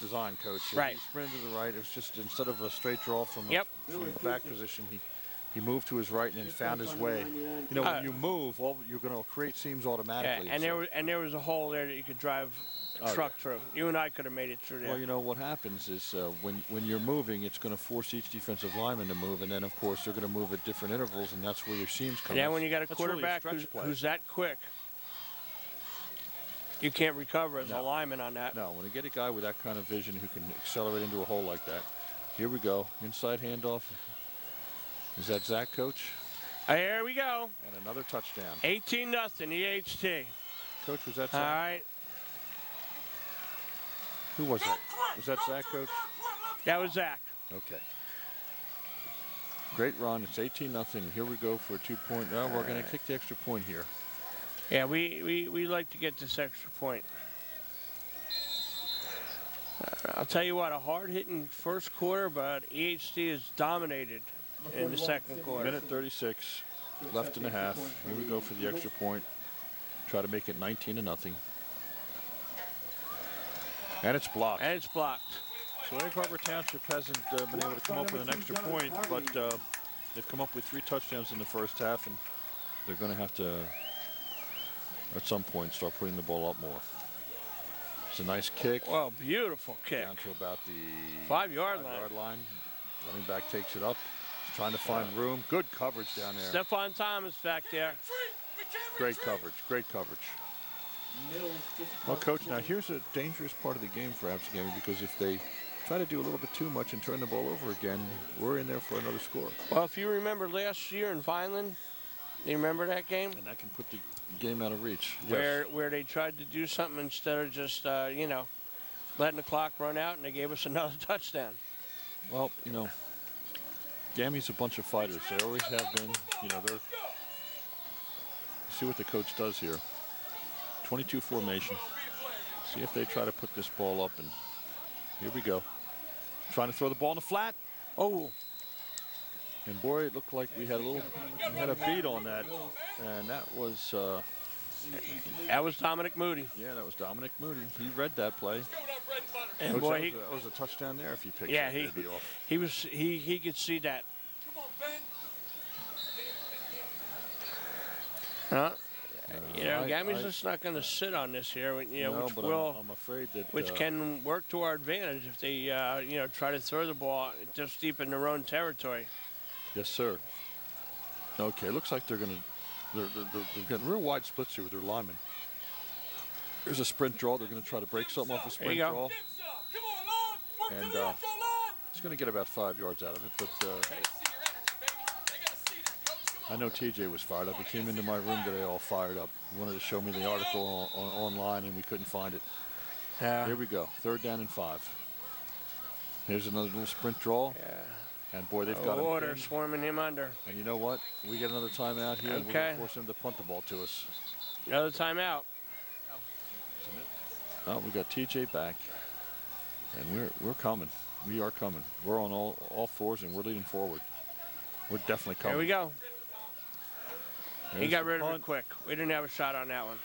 designed, Coach. Right. He sprinted to the right. It was just instead of a straight draw from the back position, he moved to his right and then found his way. You know, when you move, you're going to create seams automatically. Yeah, and there was a hole there that you could drive a truck through. You and I could have made it through there. Well, you know what happens is when you're moving, it's going to force each defensive lineman to move, and then of course they're going to move at different intervals, and that's where your seams come. Yeah, when you got a quarterback who's that quick, you can't recover as a lineman on that. No, when you get a guy with that kind of vision who can accelerate into a hole like that. Here we go, inside handoff. Is that Zach, Coach? Here we go. And another touchdown. 18-0 EHT. Coach, was that Zach? All right. Who was that? Was that Zach, Coach? That was Zach. Okay. Great run. It's 18-0. Here we go for a 2-point. Oh, we're going to kick the extra point here. Yeah, we like to get this extra point. I'll tell you what, a hard-hitting first quarter, but EHT is dominated in the second quarter. Minute 36, left in the half. Here we go for the extra point. Try to make it 19-0. And it's blocked. And it's blocked. So Egg Harbor Township hasn't been able to come up with an extra point, but they've come up with 3 touchdowns in the first half, and they're going to have to, at some point, start putting the ball up more. It's a nice kick. Well, beautiful kick. Down to about the 5-yard line. Running back takes it up. He's trying to find room. Good coverage down there. Stephon Thomas back there. Great coverage. Great coverage. Well, Coach, now here's a dangerous part of the game for Absegami, because if they try to do a little bit too much and turn the ball over again, we're in there for another score. Well, if you remember last year in Vineland, you remember that game? And that can put the game out of reach. Where they tried to do something instead of just, you know, letting the clock run out, and they gave us another touchdown. Well, you know, Gami's a bunch of fighters. They always have been. You know, they're. See what the coach does here. 22 formation. See if they try to put this ball up, and here we go. Trying to throw the ball in the flat. Oh. And boy, it looked like we had a beat on that, and that was Dominic Moody. Yeah, that was Dominic Moody. He read that play. And Coach, boy, that was a touchdown there if he picked yeah, it. he could see that. Come on, Ben. Huh? You know, Gami's just not going to sit on this here. You know, no, which but will, I'm afraid that which can work to our advantage if they, you know, try to throw the ball just deep in their own territory. Yes, sir. Okay, looks like they're getting real wide splits here with their linemen. There's a sprint draw. They're going to try to break something off a sprint draw. And he's going to get about 5 yards out of it, but I know TJ was fired up. He came into my room today all fired up. He wanted to show me the article online, and we couldn't find it. Yeah. Here we go. 3rd down and 5. Here's another little sprint draw. Yeah. And boy, they've got him. They're swarming him under. And you know what? We get another timeout here. Okay. And we're going to force him to punt the ball to us. Another timeout. Oh, we got TJ back, and we're coming. We are coming. We're on all fours, and we're leading forward. We're definitely coming. Here we go. There's he got rid punt. of it quick. We didn't have a shot on that one.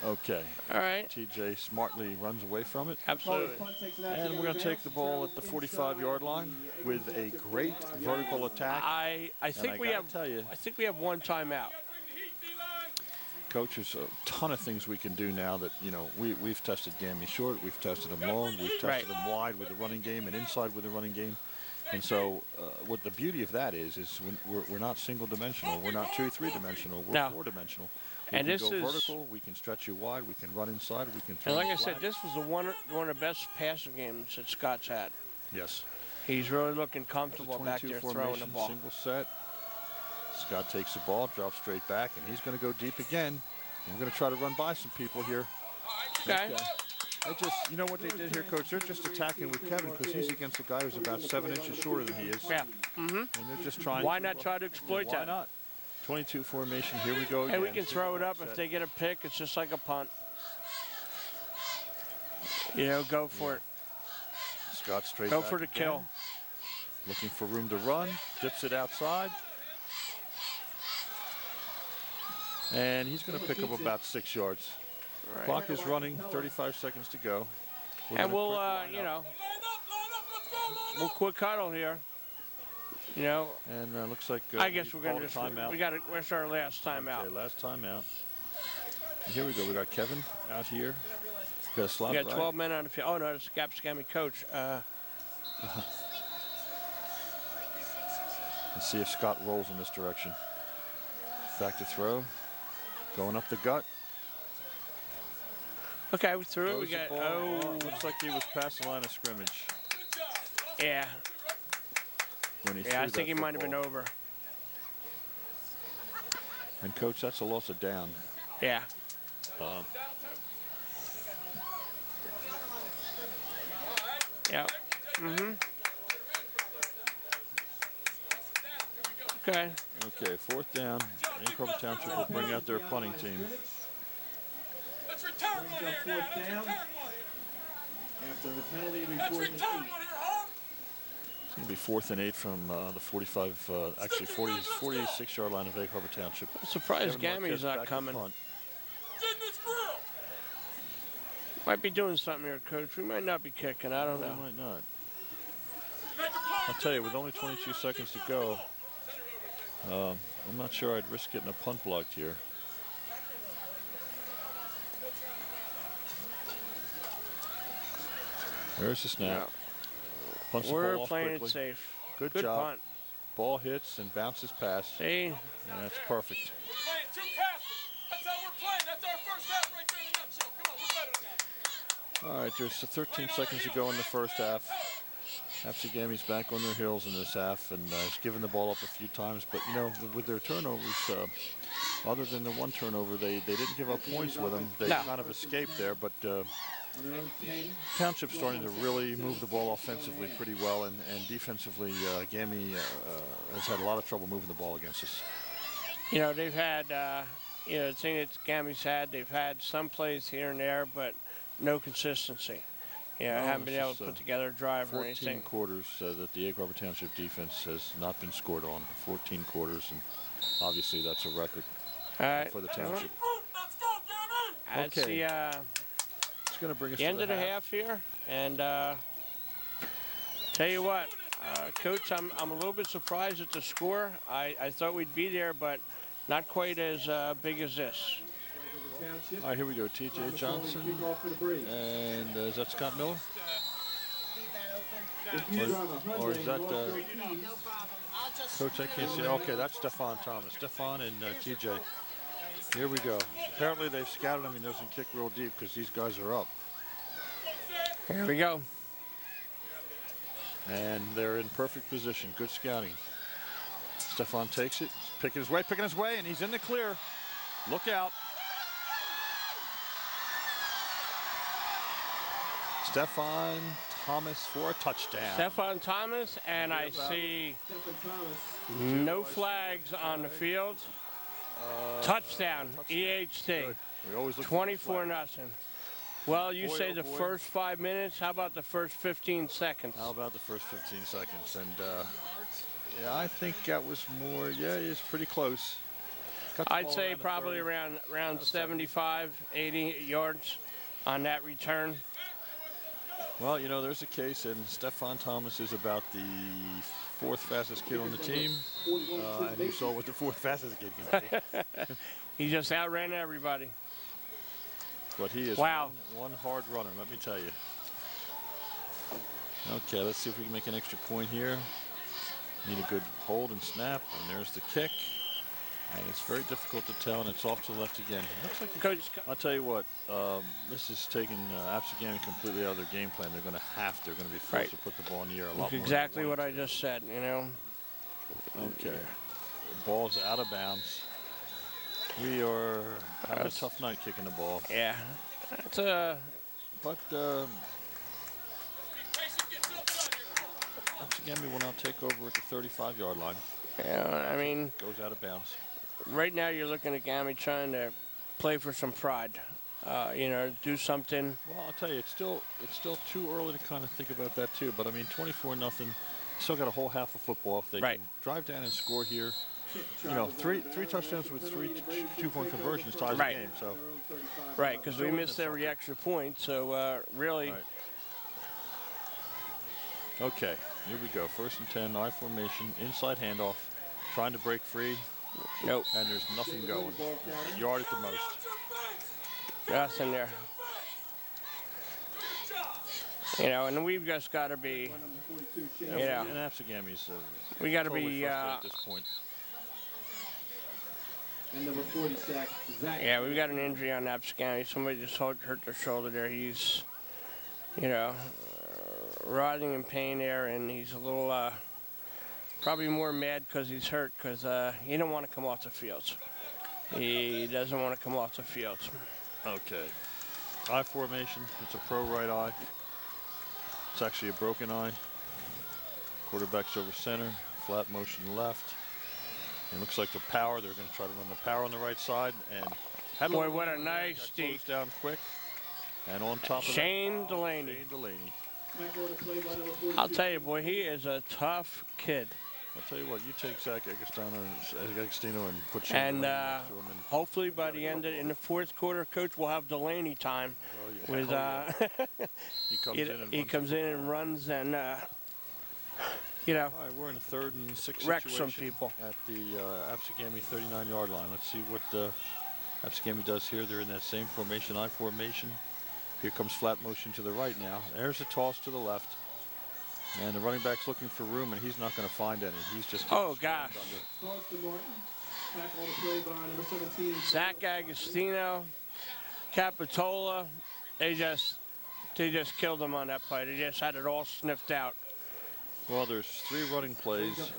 Okay. All right. TJ smartly runs away from it. Absolutely. And we're going to take the ball at the 45-yard line with a great vertical attack. I think we have. I think we have one timeout. Coach, there's a ton of things we can do now that, you know, we've tested Gami short, we've tested him long, we've tested him wide with the running game and inside with the running game. And so what the beauty of that is we're not single-dimensional. We're not 2-3 dimensional. We're No. 4-dimensional. We And can this go is vertical. We can stretch you wide. We can run inside. We can throw And like I flat. said, this was one of the best passing games that Scott's had. Yes. He's really looking comfortable back there throwing the ball. Single set. Scott takes the ball, drops straight back, and he's going to go deep again. We're going to try to run by some people here. Okay. You know what they did here, Coach? They're just attacking with Kevin because he's against a guy who's about 7 inches shorter than he is. Yeah. And they're just trying. Why not try to exploit that? Why not? 22 formation. Here we go again. And we can throw it up. If they get a pick, it's just like a punt. You know, go for it. Scott straight Go back for the again. kill. Looking for room to run. Dips it outside. And he's going to pick up about 6 yards. Right. Clock is running. 35 seconds to go. And we'll, you know, we'll quick huddle here. You know. And looks like I guess we're going to just timeout. Where's our last timeout? Okay, last timeout. And here we go. We got Kevin out here. We got a slot We got right. 12 men on the field. Oh no, it's Absegami coach. Let's see if Scott rolls in this direction. Back to throw. Going up the gut. Okay, we threw it. We Throws got. the ball. Oh, Looks like he was past the line of scrimmage. yeah. When he Yeah, I threw think that he might have been football. over. And Coach, that's a loss of down. Yeah. Yep. Okay. Okay, 4th down. Ann Arbor Township will bring out their punting team. Let's return one here. Now, let's return one. After the penalty, it'll be Let's 4th and return 8. one here, huh? It's going to be 4th and 8 from the 45, actually 46-yard line of Egg Harbor Township. I'm surprised Kevin Gammy's Marquez not back to coming. punt. Goodness grill. Might be doing something here, coach. We might not be kicking. I don't No, know. he might not. Make a play. I'll tell you, with only 22 seconds to go, I'm not sure I'd risk getting a punt blocked here. There's the snap. Punts the We're ball off playing quickly. it safe. Good Good job. punt. Ball hits and bounces past. See? And that's perfect. Playing 2 passes. That's how we're playing. That's our first half right there in a nutshell. Come on, we're better than that. All right, there's 13 seconds to go in the first half. Absegami's back on their heels in this half and has given the ball up a few times. But, you know, with their turnovers, other than the one turnover, they didn't give up points with them. They No. kind of escaped there. But Township's starting to really move the ball offensively pretty well. And defensively, Gami has had a lot of trouble moving the ball against us. You know, they've had, you know, the thing that Gammy's had, they've had some plays here and there, but no consistency. You know, haven't been this able is, to put together a drive or 14 anything. quarters that the Egg Harbor Township defense has not been scored on. 14 quarters, and obviously that's a record All right. for the township. Let's go, Gabby. That's Okay. the It's going to bring us end to of the half here. And tell you what, Coach, I'm a little bit surprised at the score. I thought we'd be there, but not quite as big as this. All right, here we go. T.J. Johnson, and is that Scott Miller? Or is that Coach? I can't see. Okay, that's Stefan Thomas. Stefan and T.J. Here we go. Apparently they've scouted him. He doesn't kick real deep because these guys are up. Here we go. And they're in perfect position. Good scouting. Stefan takes it, picking his way, and he's in the clear. Look out. Stefan Thomas for a touchdown. Stefan Thomas, and I see no flags on the field. Touchdown, EHT. Good. We always look for the 24 flag. 0. Well, you Boy, say oh the boy. first 5 minutes. How about the first 15 seconds? How about the first 15 seconds? And yeah, I think that was more. Yeah, it's pretty close. Got the I'd ball say around the probably 30. around 75, 80 yards on that return. Well, you know, there's a case, and Stefan Thomas is about the 4th fastest kid on the team, and you saw what the 4th fastest kid can do. He just outran everybody. But he is Wow. one hard runner, let me tell you. Okay, let's see if we can make an extra point here. Need a good hold and snap, and there's the kick. And it's very difficult to tell, and it's off to the left again. Looks like Coach, I'll tell you what, this is taking Absegami completely out of their game plan. They're going to be forced to put the ball in the air a lot more. exactly what I just said, you know. Okay. The ball's out of bounds. We are having a tough night kicking the ball. Yeah. It's But Absegami will now take over at the 35-yard line. yeah, I mean, Goes out of bounds. right now you're looking at Gami trying to play for some pride. You know, do something. Well, I'll tell you, it's still too early to kind of think about that too. But I mean, 24-0. Still got a whole half of football. If they can drive down and score here, you know, three touchdowns with 3 two-point conversions ties the game. So because we missed every extra point. So really. Right. Okay, here we go. 1st and 10, I formation, inside handoff, trying to break free. Nope. And there's nothing going. A yard at the most. Just in there. You know, and we've just got to be, you know, and Absegami's we got to totally be, frustrated at this point. And number 40, Sachs. yeah, we've got an injury on Absegami. Somebody just hurt their shoulder there. He's, you know, writhing in pain there, and he's a little, probably more mad because he's hurt because he don't want to come off the field. He doesn't want to come off the field. Okay. I formation. It's a pro right eye. It's actually a broken eye. Quarterback's over center. Flat motion left. It looks like the power. They're going to try to run the power on the right side. And boy, what a nice closed down quick. And on top of Shane Delaney. Shane Delaney. I'll tell you, boy, he is a tough kid. I'll tell you what, you take Zach Agostino and put Shane And Delaney next to him. And hopefully by the end in the 4th quarter, Coach, we'll have Delaney time. well, With he comes in and runs. and you know. All right, we're in a 3rd and 6 Wreck situation some people. at the Absegami 39-yard line. Let's see what Absegami does here. They're in that same formation, I formation. Here comes flat motion to the right now. There's a toss to the left. And the running back's looking for room, and he's not going to find any. He's just oh, gosh. Zach Agostino, Capitola, they just killed him on that play. They just had it all sniffed out. Well, there's 3 running plays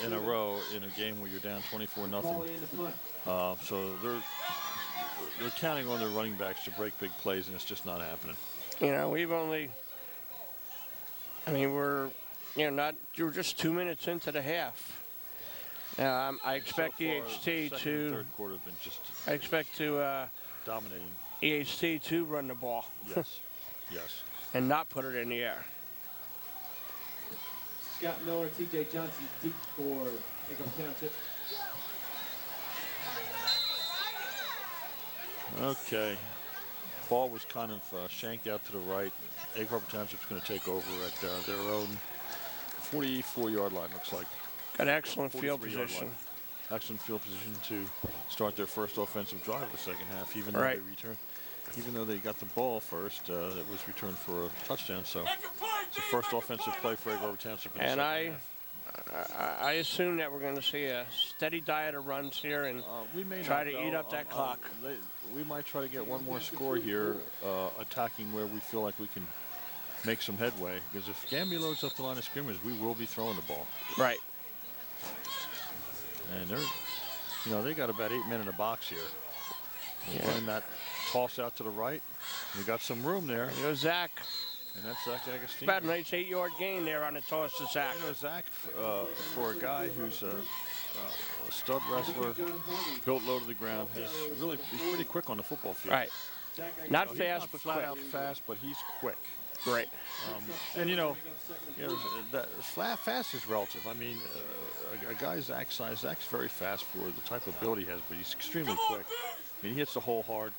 in a row in a game where you're down 24-0. So they're counting on their running backs to break big plays, and it's just not happening. You know, we've only, I mean, we're just 2 minutes into the half. I expect so far, EHT the 2nd to. and 3rd quarter have been just I expect to dominating. EHT to run the ball. Yes, yes. And not put it in the air. Scott Miller, T.J. Johnson, deep for Acre Township. Okay. Ball was kind of shanked out to the right. Acre Township's going to take over at their own 44-yard line, looks like. Got excellent field position. Excellent field position to start their first offensive drive of the second half, even though they returned. Even though they got the ball first, it was returned for a touchdown. So it's the first offensive play for Egg Rover Township in the second half. I assume that we're going to see a steady diet of runs here and we may try to eat up that clock. We might try to get one more score here, attacking where we feel like we can make some headway. Because if Gamby loads up the line of scrimmage, we will be throwing the ball. Right. And they're, they got about 8 men in the box here. Yeah. Running that toss out to the right. We got some room there. There goes Zach. And that's Zach Agostino. About a nice 8-yard gain there on the toss to Zach. Zach, for a guy who's a stud wrestler, built low to the ground, he's pretty quick on the football field. Right. Not fast, but flat quick. out fast, but he's quick. Great. And that fast is relative. I mean, a guy Zach's size, Zach's very fast for the type of build he has, but he's extremely quick. I mean, he hits the hole hard.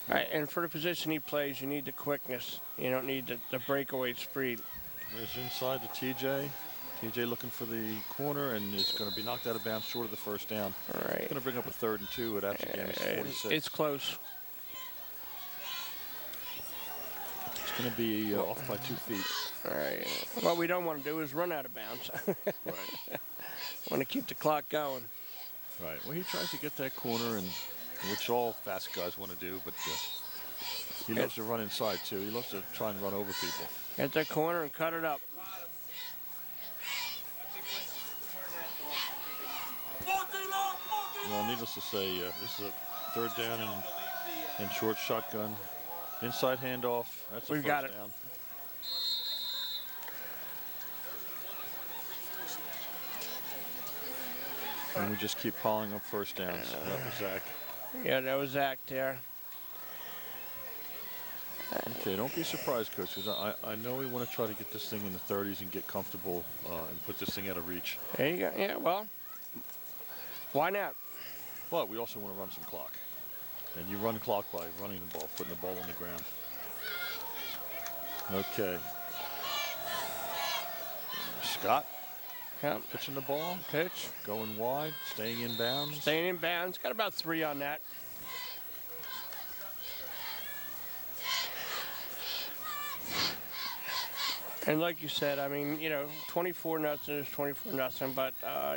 Right, and for the position he plays, you need the quickness. You don't need the breakaway speed. There's inside to TJ. TJ looking for the corner, and it's going to be knocked out of bounds short of the first down. All right. It's going to bring up a 3rd and 2 at Absegami's 46. It's close. going to be off by 2 feet. All right. What we don't want to do is run out of bounds. Right. Want to keep the clock going. Right. Well, he tries to get that corner, and which all fast guys want to do, but he loves to run inside, too. He loves to try and run over people. Get that corner and cut it up. Well, needless to say, this is a 3rd down and short shotgun. Inside handoff. That's a We've first got it. down. And we just keep piling up first downs. That was Zach. Yeah, that was Zach there. Okay, don't be surprised, Coach, because I know we want to try to get this thing in the 30s and get comfortable and put this thing out of reach. There you go. Yeah, well, why not? But we also want to run some clock. And you run clock by running the ball, putting the ball on the ground. Okay. Scott. Yep. Pitching the ball. Pitch. Going wide, staying in bounds. Staying in bounds. Got about 3 on that. And like you said, I mean, 24-0 is 24-0, but,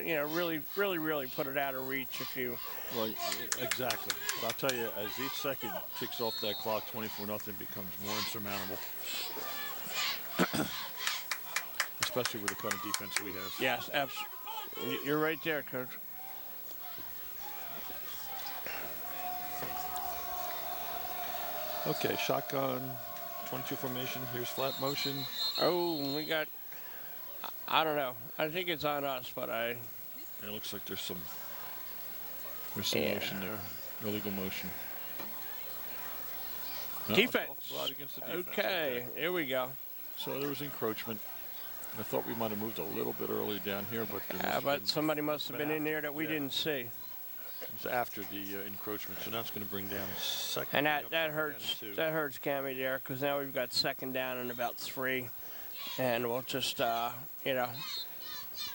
really put it out of reach if you... Well, exactly. But I'll tell you, as each second ticks off that clock, 24-0 becomes more insurmountable. Especially with the kind of defense we have. Yes, absolutely. You're right there, Coach. Okay, shotgun, 22 formation. Here's flat motion. Oh, we got, I don't know. I think it's on us, but It looks like there's some motion there. Illegal motion. No, defense. Against the defense. Okay, here we go. So there was encroachment. I thought we might have moved a little bit early down here, but Somebody must have been in there that we didn't see. It was after the encroachment, so now it's going to bring down second. And that hurts. That hurts Cammy there, because now we've got 2nd down and about 3, and we'll just grab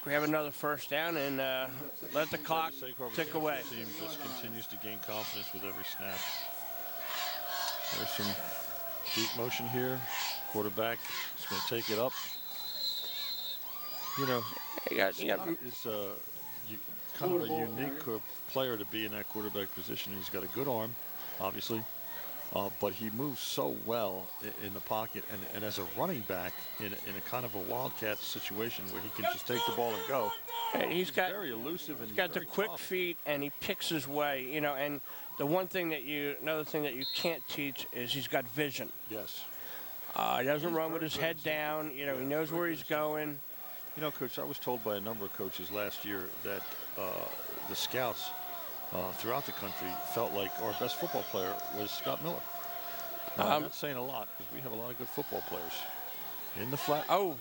another first down and let the clock tick away. The team just continues to gain confidence with every snap. There's some deep motion here. Quarterback is going to take it up. Scott is kind of a unique player to be in that quarterback position. He's got a good arm, obviously, but he moves so well in the pocket. And as a running back in a kind of a wildcat situation where he can just take the ball and go, he's very elusive and he's got the quick feet, and he picks his way. And the another thing that you can't teach is he's got vision. Yes. He doesn't run with his head down. He knows where he's going. Coach, I was told by a number of coaches last year that the scouts throughout the country felt like our best football player was Scott Miller. I'm not saying a lot because we have a lot of good football players. In the flat. Oh.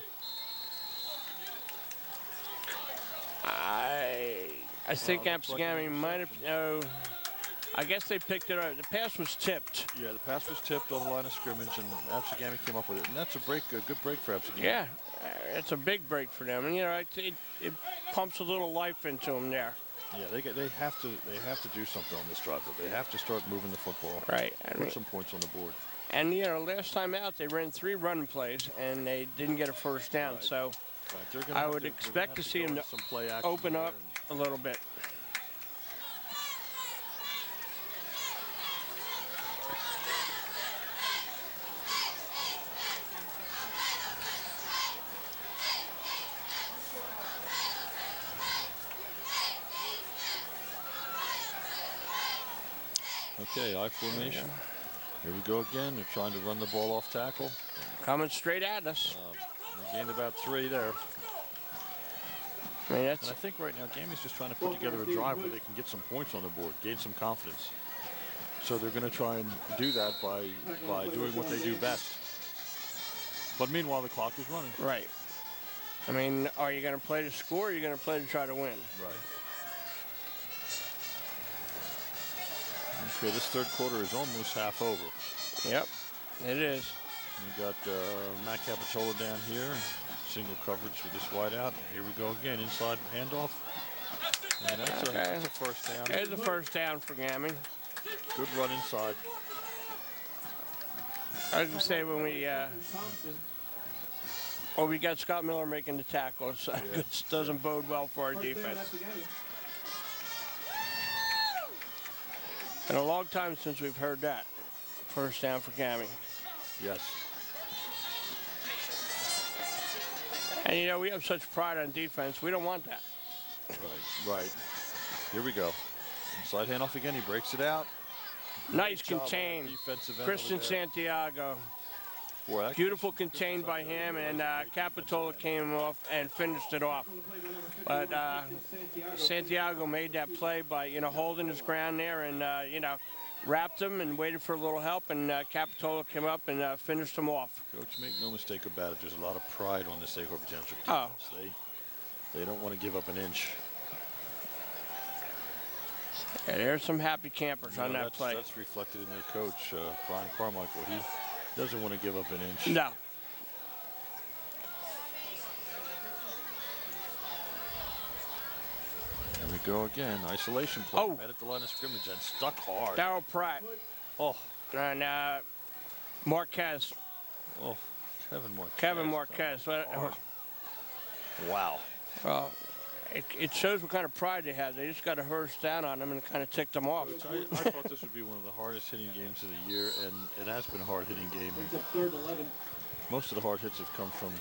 I think Absegami might have. No. I guess they picked it up. The pass was tipped. Yeah, the pass was tipped on the line of scrimmage, and Absegami came up with it. And that's a good break for Absegami. Yeah, it's a big break for them. And it pumps a little life into them there. Yeah, they have to do something on this drive. Though. They have to start moving the football. Right. Put some points on the board. And last time out they ran 3 run plays and they didn't get a first down. Right. So I would expect to see them open up a little bit. Okay, I formation. Here we go again. They're trying to run the ball off tackle. Coming straight at us. They gained about 3 there. And I think right now, Gammy's just trying to put together a drive where they can get some points on the board, gain some confidence. So they're going to try and do that by doing what they do best. But meanwhile, the clock is running. Right. I mean, are you going to play to score or are you going to play to try to win? Right. Okay, this third quarter is almost half over. Yep, it is. We got Matt Capitola down here. Single coverage with this wide out. Here we go again. Inside handoff. And that's a first down. There's the first down for Gammy. Good run inside. I was gonna say when we got Scott Miller making the tackles, it doesn't bode well for our defense. And a long time since we've heard that. First down for Gammy. Yes. And you know, we have such pride on defense, we don't want that. Right. Here we go. Inside handoff again, he breaks it out. Nice Great job on that contain. defensive end Christian over there. Santiago. Boy, that Beautiful Christian contained by him, and Santiago is a great Capitola defensive end. came off and finished it off. But Santiago made that play by, you know, holding his ground there and, you know, wrapped him and waited for a little help, and Capitola came up and finished him off. Coach, make no mistake about it, there's a lot of pride on this October Township Oh. defense. They don't want to give up an inch. Yeah, there's some happy campers on that play. That's reflected in their coach, Brian Carmichael. He doesn't want to give up an inch. No. There we go again. Isolation play. Oh. Right at the line of scrimmage and stuck hard. Darryl Pratt. Oh, And Marquez. oh, Kevin Marquez. Kevin Marquez. Hard. Wow. Well, it shows what kind of pride they have. They just got a first down on them and kind of ticked them off. I thought this would be one of the hardest hitting games of the year, and it has been a hard hitting game. Brings up 3rd and 11. Most of the hard hits have come from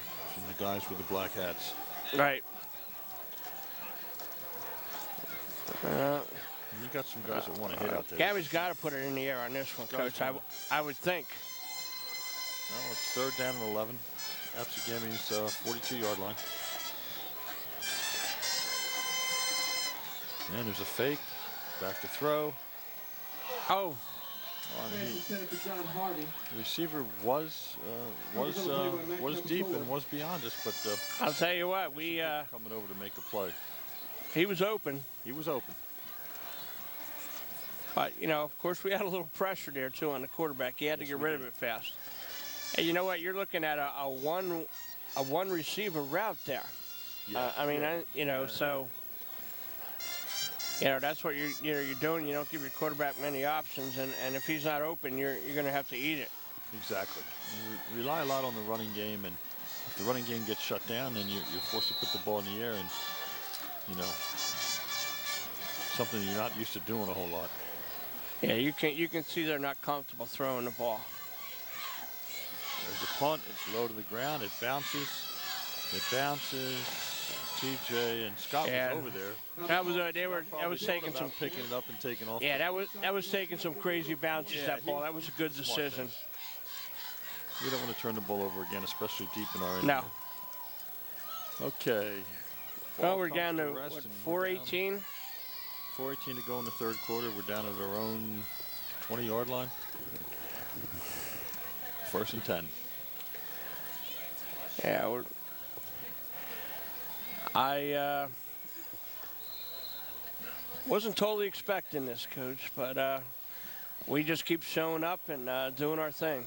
the guys with the black hats. Right. You got some guys that want to hit out there. Gammy's got to put it in the air on this one, Coach. I would think. Well, it's 3rd down and 11. Absegami's 42-yard line. And there's a fake. Back to throw. Oh. The receiver was deep and was beyond us, but I'll tell you what, coming over to make the play. he was open. He was open. But, you know, of course, we had a little pressure there, too, on the quarterback. He had to get rid of it fast. And you know what? You're looking at a one receiver route there. Yeah. So, you know, that's what you're doing. You don't give your quarterback many options, and if he's not open, you're going to have to eat it. Exactly. You rely a lot on the running game, and if the running game gets shut down, then you're forced to put the ball in the air, and, you know, something you're not used to doing a whole lot. Yeah, you can see they're not comfortable throwing the ball. There's a punt. It's low to the ground. It bounces. It bounces. TJ and Scott was over there. That was taking some picking it up and taking off. Yeah, that was taking some crazy bounces. Yeah, that ball. That was a good decision. We don't want to turn the ball over again, especially deep in our end. No. Okay. Well, we're down to what, 4:18. 4:18 to go in the 3rd quarter. We're down at our own 20-yard line. 1st and 10. Yeah, I wasn't totally expecting this, Coach, but we just keep showing up and doing our thing.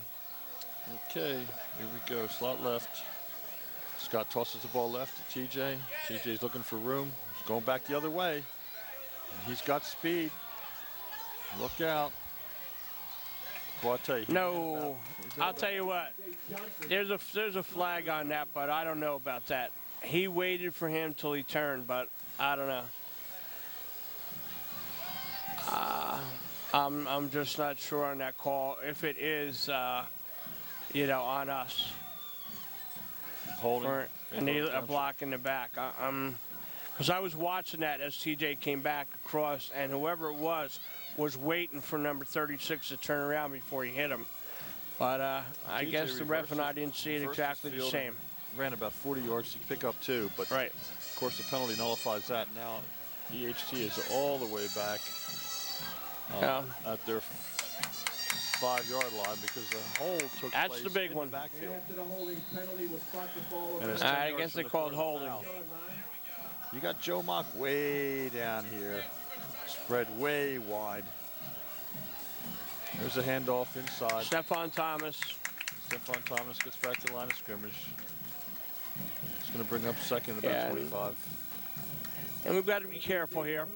Okay, here we go. Slot left. Scott tosses the ball left to TJ. TJ's looking for room. He's going back the other way. And he's got speed. Look out. Well, I'll tell you. No, I'll tell you what. There's a flag on that, but I don't know about that. He waited for him till he turned, but I don't know. I'm just not sure on that call. If it is, you know, on us. Holding. A block in the back. Because I was watching that as TJ came back across, and whoever it was waiting for number 36 to turn around before he hit him. But I guess the ref and I didn't see it exactly the same. Ran about 40 yards to pick up 2, but right. Of course the penalty nullifies that. Now EHT is all the way back at their 5-yard line because the hold took place. That's the big one. Backfield. I guess they called holding. You got Joe Mock way down here, spread way wide. There's a handoff inside. Stephon Thomas gets back to the line of scrimmage. It's going to bring up 2nd about 25. And we've got to be careful here.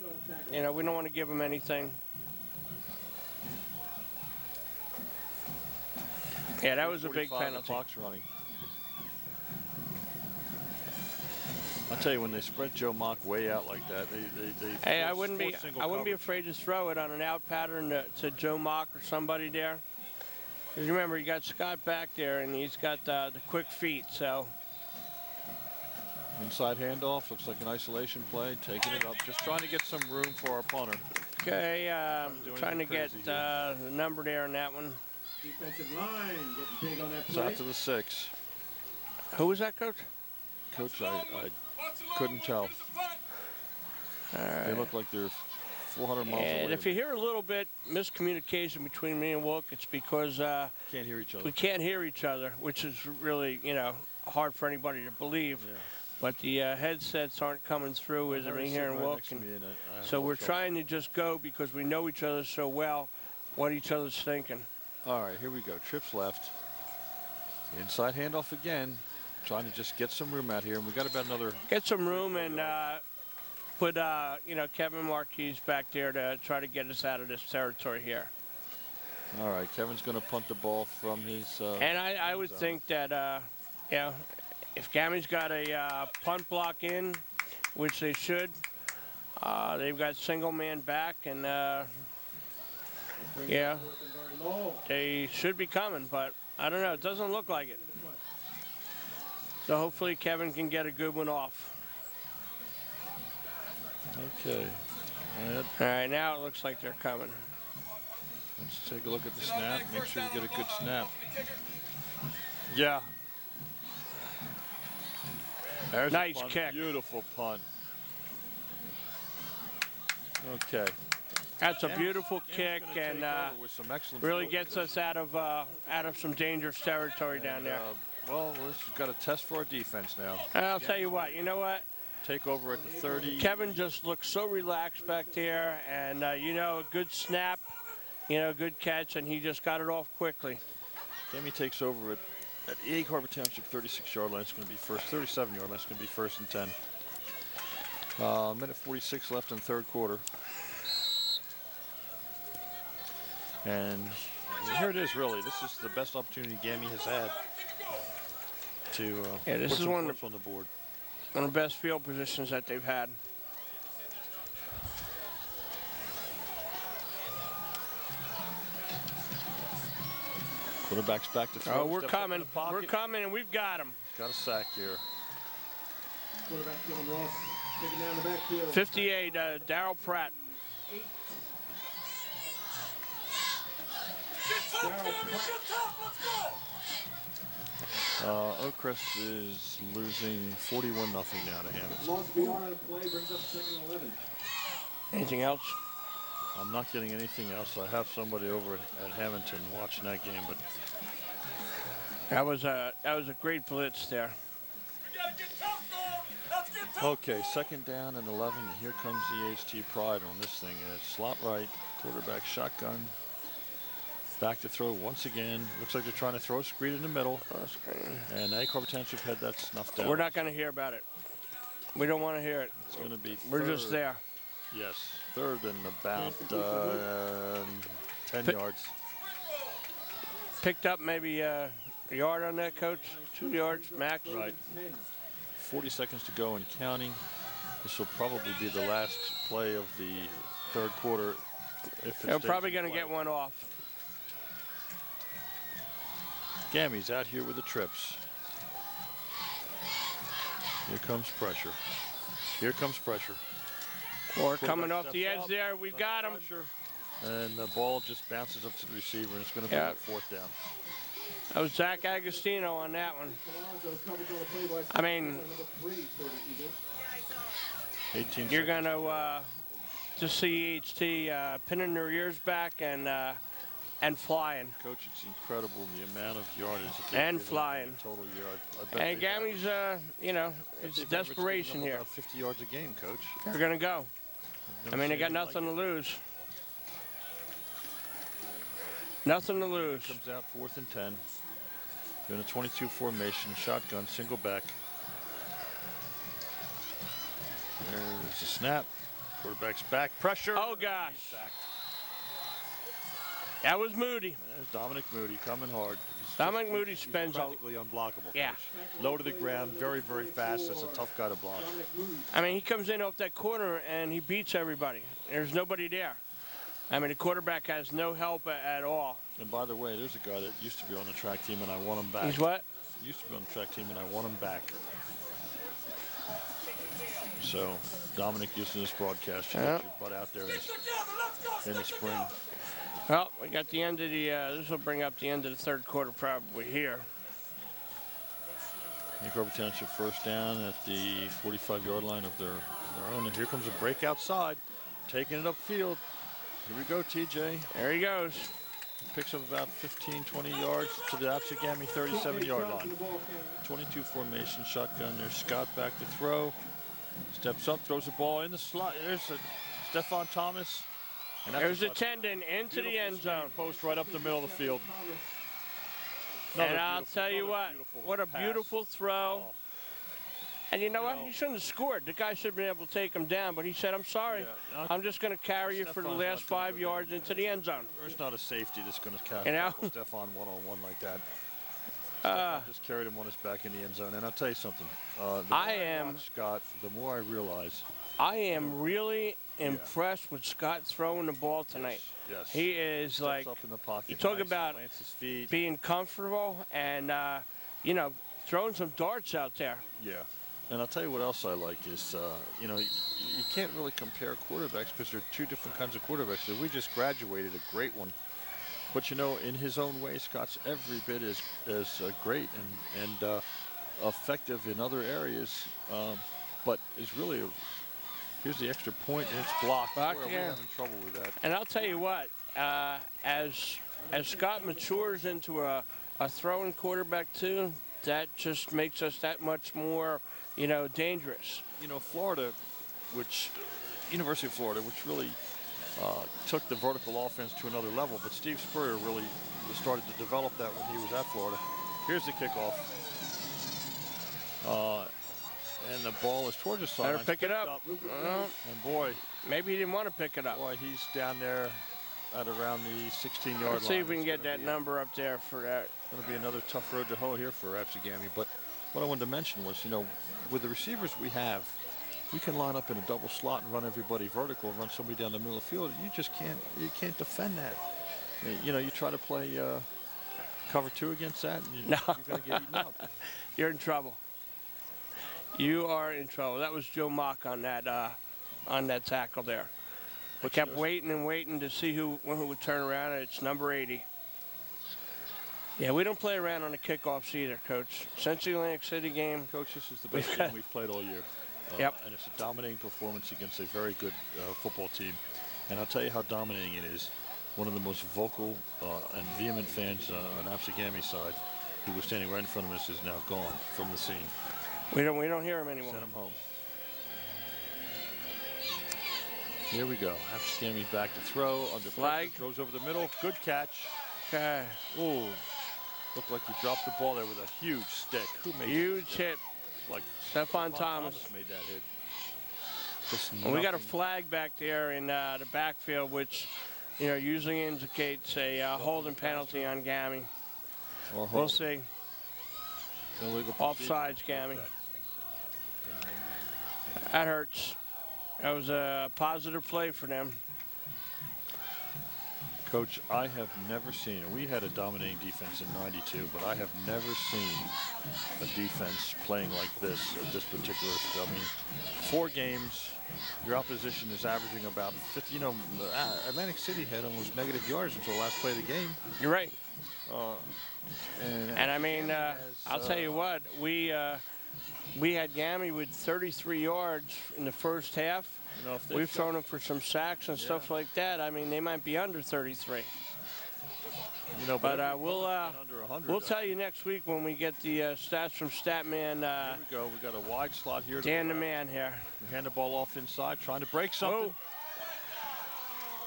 You know, we don't want to give them anything. Yeah, that was a big 45 penalty. Box running. I'll tell you, when they spread Joe Mock way out like that, they Hey, I force wouldn't be single afraid coverage. to throw it on an out pattern to Joe Mock or somebody there. Because remember, you got Scott back there, and he's got the quick feet. So Inside handoff, looks like an isolation play, taking it up, just trying to get some room for our punter. okay, do trying to anything get crazy here. the number there on that one. Defensive line getting big on that It's play. out to the 6. Who was that, Coach? Coach, I couldn't tell. They look like they're 400 miles away. And if you hear a little bit miscommunication between me and Wilk, it's because Can't hear each other. we can't hear each other, which is really, hard for anybody to believe. Yeah. But the headsets aren't coming through with me here in Wilkinson. So we're trying to just go because we know each other so well, what each other's thinking. All right, here we go. Trips left. Inside handoff again. Trying to just get some room out here, and we got about another. Get some room and put, Kevin Marquis back there to try to get us out of this territory here. All right, Kevin's going to punt the ball from his. And I would think that, if Gammy's got a punt block in, which they should, they've got single man back, and yeah, they should be coming, but I don't know. It doesn't look like it. So hopefully Kevin can get a good one off. Okay. All right, now it looks like they're coming. Let's take a look at the snap. Make sure we get a good snap. Yeah. There's a Nice punt. kick. Beautiful punt. Okay. That's a beautiful Gammy's kick, gonna take and over with some excellent really field gets us out of some dangerous territory down And, there. well, we've got a test for our defense now. I'll tell you what. You know what? Take over at the 30. Kevin just looks so relaxed back there, and a good snap, good catch, and he just got it off quickly. Gammy takes over at Egg Harbor Township 36-yard line. It's going to be first, 37-yard line. It's going to be 1st and 10. Minute 46 left in the 3rd quarter. And here it is, really. This is the best opportunity Gammy has had to this put is some one points on the board. One of the best field positions that they've had. Quarterback's back to throw. Oh, we're Steps up in coming. the pocket. We're coming, and we've got him. Got a sack here. Quarterback Dylan Ross taking down the backfield. 58, Darryl Pratt. Oakcrest is losing 41-0 now to Hamilton. Lost BR on a play, brings up 2nd and 11. Anything else? I'm not getting anything else. I have somebody over at Hamilton watching that game, but That was a great blitz there. okay, 2nd down and 11. And here comes the EHT pride on this thing. And it's slot right, quarterback shotgun. Back to throw once again. Looks like they're trying to throw a screen in the middle. And Egg Harbor Township had that snuffed down. We're not going to hear about it. We don't want to hear it. It's going to be We're just there. Yes, 3rd and about 10 yards. Picked up maybe a yard on that, Coach. 2 yards max. Right. 40 seconds to go and counting. This will probably be the last play of the 3rd quarter. If They're probably going to get one off. Gammy's out here with the trips. Here comes pressure. Here comes pressure. Or coming off the edge there. We've got him. And the ball just bounces up to the receiver, and it's going to be a 4th down. That was Zach Agostino on that one. I mean, 18 you're going seconds to just see EHT pinning their ears back and flying. Coach, it's incredible the amount of yardage that they've And given up flying. in total yard. And Gammy's, it's desperation here. About 50 yards a game, Coach. They're going to go. I mean, they got nothing to lose. Nothing to lose. Comes out 4th and 10. Doing a 22 formation, shotgun, single back. There's the snap. Quarterback's back. Pressure. Oh, gosh. That was Moody. There's Dominic Moody coming hard. Dominic Moody spends practically unblockable. Yeah. Coach. Low to the ground, very, very fast. That's a tough guy to block. I mean, he comes in off that corner and he beats everybody. There's nobody there. I mean, the quarterback has no help at all. And by the way, there's a guy that used to be on the track team, and I want him back. He's what? He used to be on the track team, and I want him back. So, Dominic, using this broadcast, you get your butt out there in the spring. Well, we got the end of the, this will bring up the end of the third quarter probably here. Anchor Township first down at the 45-yard line of their own. And here comes a break outside, taking it upfield. Here we go, TJ. There he goes. Picks up about 15, 20 yards to the Absegami 37-yard line. 22 formation shotgun. There's Scott back to throw. Steps up, throws the ball in the slot. There's Stephon Thomas. And there's a tendon into the end zone. Post right up the middle of the field. And I'll tell you what a beautiful throw. Oh. And you know what? He shouldn't have scored. The guy should have been able to take him down, but he said, I'm sorry. Yeah. I'm just going to carry you for the last 5 yards into the end zone. There's not a safety that's going to catch Stephon one-on-one like that. Stephon just carried him on his back in the end zone. And I'll tell you something. The more I watch Scott, the more I realize. I am really impressed with Scott throwing the ball tonight. Yes. He is Steps up in the pocket. You talk about plants his feet. Being comfortable and, you know, throwing some darts out there. Yeah. And I'll tell you what else I like is, you know, you can't really compare quarterbacks because there are two different kinds of quarterbacks. So we just graduated a great one. But, you know, in his own way, Scott's every bit as great and effective in other areas. But is really, here's the extra point, and it's blocked. We're having trouble with that. And I'll tell you what, as Scott matures into a throwing quarterback too, that just makes us that much more, you know, dangerous. You know, Florida, University of Florida, which really took the vertical offense to another level, but Steve Spurrier really started to develop that when he was at Florida. Here's the kickoff. And the ball is towards the sideline. Better pick it up. And boy. Maybe he didn't want to pick it up. Boy, he's down there at around the 16-yard line. Let's see if we can get that number up there for that. Going to be another tough road to hoe here for Absegami. But what I wanted to mention was, you know, with the receivers we have, we can line up in a double slot and run everybody vertical and run somebody down the middle of the field. You just can't defend that. You know, you try to play cover two against that, and you're going to get eaten up. You're in trouble. You are in trouble. That was Joe Mock on that tackle there. We kept waiting and waiting to see who would turn around, and it's number 80. Yeah, we don't play around on the kickoffs either, Coach. Since the Atlantic City game, Coach, this is the best game we've played all year. Yep. And it's a dominating performance against a very good football team. And I'll tell you how dominating it is. One of the most vocal and vehement fans on Absegami's side, who was standing right in front of us, is now gone from the scene. We don't hear him anymore. Send him home. Here we go. Absegami back to throw. Under flag. Pressure, throws over the middle. Good catch. Okay. Ooh. Looked like he dropped the ball there with a huge stick. Who made huge hit? Like Stephon Thomas made that hit. And we got a flag back there in the backfield, which, you know, usually indicates a holding penalty on Gami. We'll see. Offsides, Gami. That hurts. That was a positive play for them. Coach, I have never seen, we had a dominating defense in '92, but I have never seen a defense playing like this at this particular, I mean, 4 games, your opposition is averaging about 50, you know, Atlantic City had almost negative yards until the last play of the game. You're right. And I mean, I'll tell you what, we had Gami with 33 yards in the first half. You know, we've thrown them for some sacks and stuff like that. I mean, they might be under 33. You know, but we'll tell you next week when we get the stats from Statman. Here we go. We got a wide slot here. Dan the man here. We hand the ball off inside, trying to break something.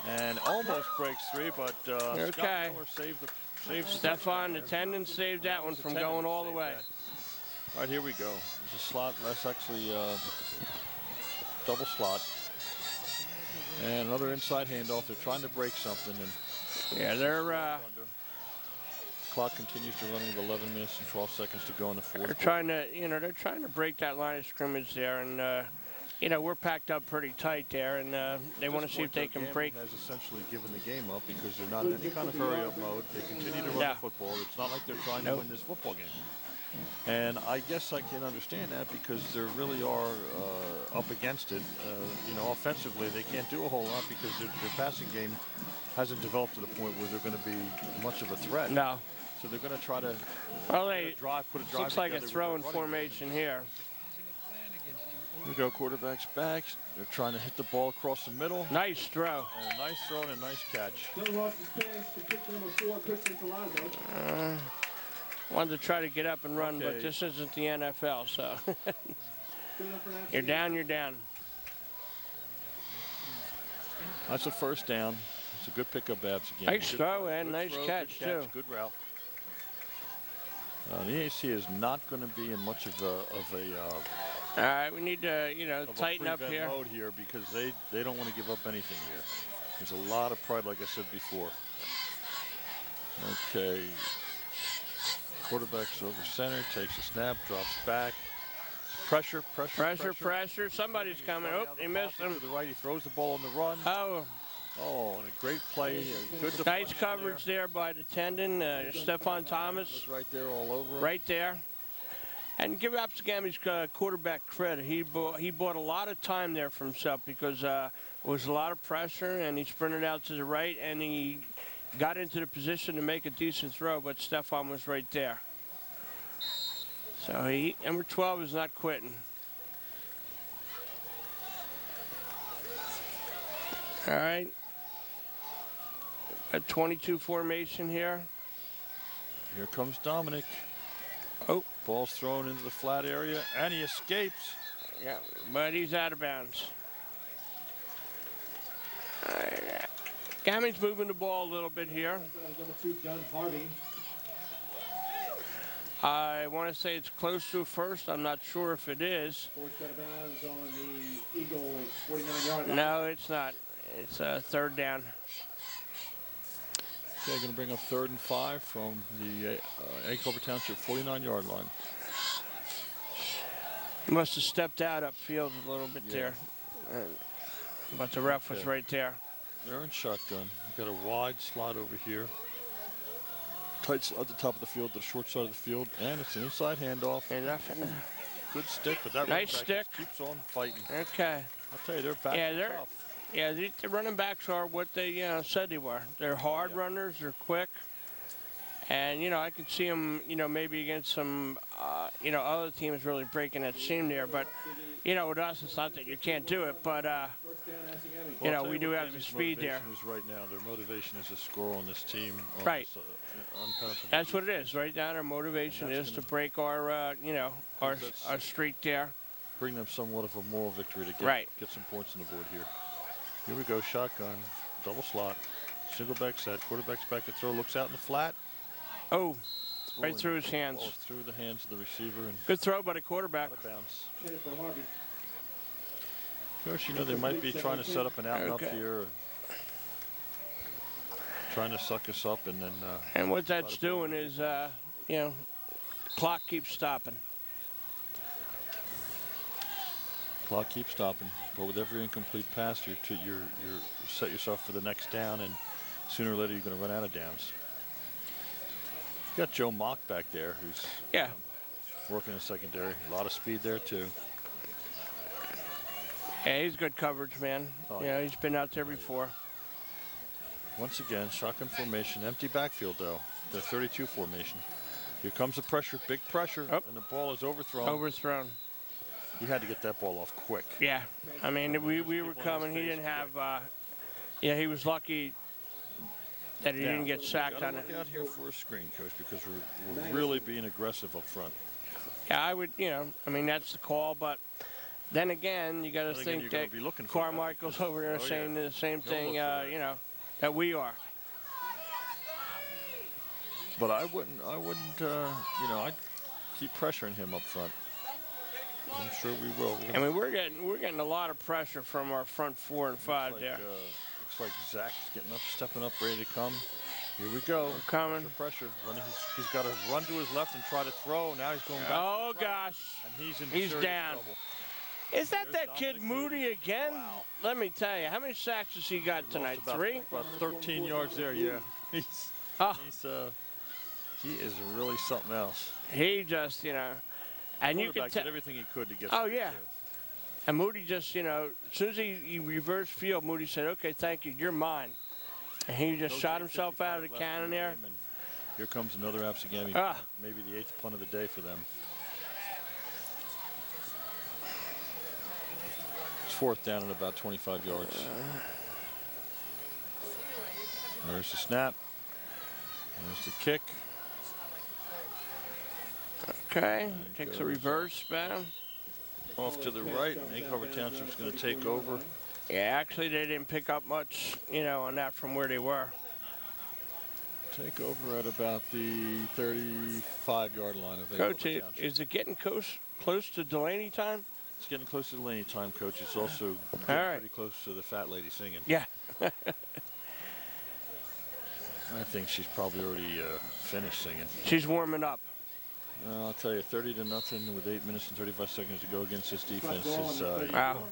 And almost breaks 3, but okay. Saved Stephon, the tendon, saved that one from going all the way. All right, here we go. There's a slot. That's actually double slot. And another inside handoff. They're trying to break something. And Yeah, they're Clock continues to run with 11 minutes and 12 seconds to go in the fourth. they're trying to, they're trying to break that line of scrimmage there, and we're packed up pretty tight there, and they want to see if they can break. Has essentially given the game up because they're not in any kind of hurry-up mode. They continue to run the football. It's not like they're trying to win this football game. And I guess I can understand that because they really are up against it. Offensively, they can't do a whole lot because their passing game hasn't developed to the point where they're going to be much of a threat. No. So they're going to try to put a drive looks like a throwing formation here. Here we go, quarterback's back. They're trying to hit the ball across the middle. Nice throw. And a nice throw and a nice catch. Wanted to try to get up and run, but this isn't the NFL, so. You're down, you're down. That's a first down. It's a good pickup, Absegami. Nice throw and nice catch, too. Good route. The EHT is not going to be in much of a all right, we need to, tighten up here. Mode here because they don't want to give up anything here. There's a lot of pride, like I said before. Okay. Quarterback's over center, takes a snap, drops back. Pressure. Somebody's coming. Oh, he missed him. To the right, he throws the ball on the run. Oh, and a great play. Good nice coverage there by the tendon. Stephon Thomas. Right there all over him. Right there. And give Absegami's quarterback credit. He bought a lot of time there for himself because it was a lot of pressure, and he sprinted out to the right, and he got into the position to make a decent throw, but Stephon was right there. So number 12 is not quitting. All right. A 22 formation here. Here comes Dominic. Oh. Ball's thrown into the flat area, and he escapes. Yeah, but he's out of bounds. Gami's moving the ball a little bit here. I want to say it's close to first. I'm not sure if it is. No, it's not. It's a third down. Okay, going to bring up 3rd and 5 from the October Township 49-yard line. He must have stepped out upfield a little bit there. But the ref was right there. They're in shotgun. You've got a wide slot over here. Tight at the top of the field, to the short side of the field, and it's an inside handoff. Good stick, but that nice stick keeps on fighting. Okay. I'll tell you, they're back. Tough. Yeah, the running backs are what they said they were. They're hard runners. They're quick. And, I can see them, maybe against some, other teams really breaking that seam there. But, with us, it's not that you can't do it. But, we do have the speed there. Right now, their motivation is to score on this team. Right. That's what it is. Right now, our motivation is to break our, our streak there. Bring them somewhat of a moral victory to get some points on the board here. Here we go, shotgun, double slot, single back set, quarterback's back to throw, looks out in the flat. Oh, right through his hands. Through the hands of the receiver. And good throw by the quarterback. Out of bounds. Of course, they might be trying to set up an out and up here. Trying to suck us up and then... and what that's doing is, clock keeps stopping. Clock keeps stopping, but with every incomplete pass, you set yourself for the next down, and sooner or later you're going to run out of downs. You got Joe Mock back there, who's working in secondary. A lot of speed there too. Yeah, he's good coverage, man. He's been out there before. Once again, shotgun formation, empty backfield though. The 32 formation. Here comes the pressure, big pressure, and the ball is overthrown. Overthrown. He had to get that ball off quick. Yeah, I mean, we were coming. He didn't have, he was lucky that he didn't get sacked on it. Look out here for a screen, Coach, because we're really being aggressive up front. Yeah, I would, that's the call, but then again, you got to think that Carmichael's over there saying the same thing, that we are. But I wouldn't, I'd keep pressuring him up front. I'm sure we will. I mean, we're getting a lot of pressure from our front 4 and 5 there. looks like Sachs getting up, stepping up, ready to come. Here we go. We're coming. Pressure. Running. He's got to run to his left and try to throw. Now he's going back. Oh, to his right. gosh. And he's in He's serious down. trouble. Is that There's that kid Dominic Moody again? Wow. Let me tell you, how many sacks has he got tonight? About, 3? About 13 yards there, yeah. He is really something else. He just, you know, and you can did everything he could to get. Oh, yeah. Too. And Moody just, you know, as soon as he reversed field, Moody said, "Okay, thank you, you're mine." And he just shot himself out of the cannon there. Here comes another Absegami. Maybe the 8th punt of the day for them. It's 4th down at about 25 yards. There's the snap. There's the kick. Okay, takes a reverse bound. Off to the right, October Township's going to take over. Yeah, actually they didn't pick up much, you know, on that from where they were. Take over at about the 35-yard line of Coach, is it getting close to Delaney time? It's getting close to Delaney time, Coach. It's also pretty close to the fat lady singing. Yeah. I think she's probably already finished singing. She's warming up. I'll tell you, 30-0 with 8 minutes and 35 seconds to go against this defense. Wow.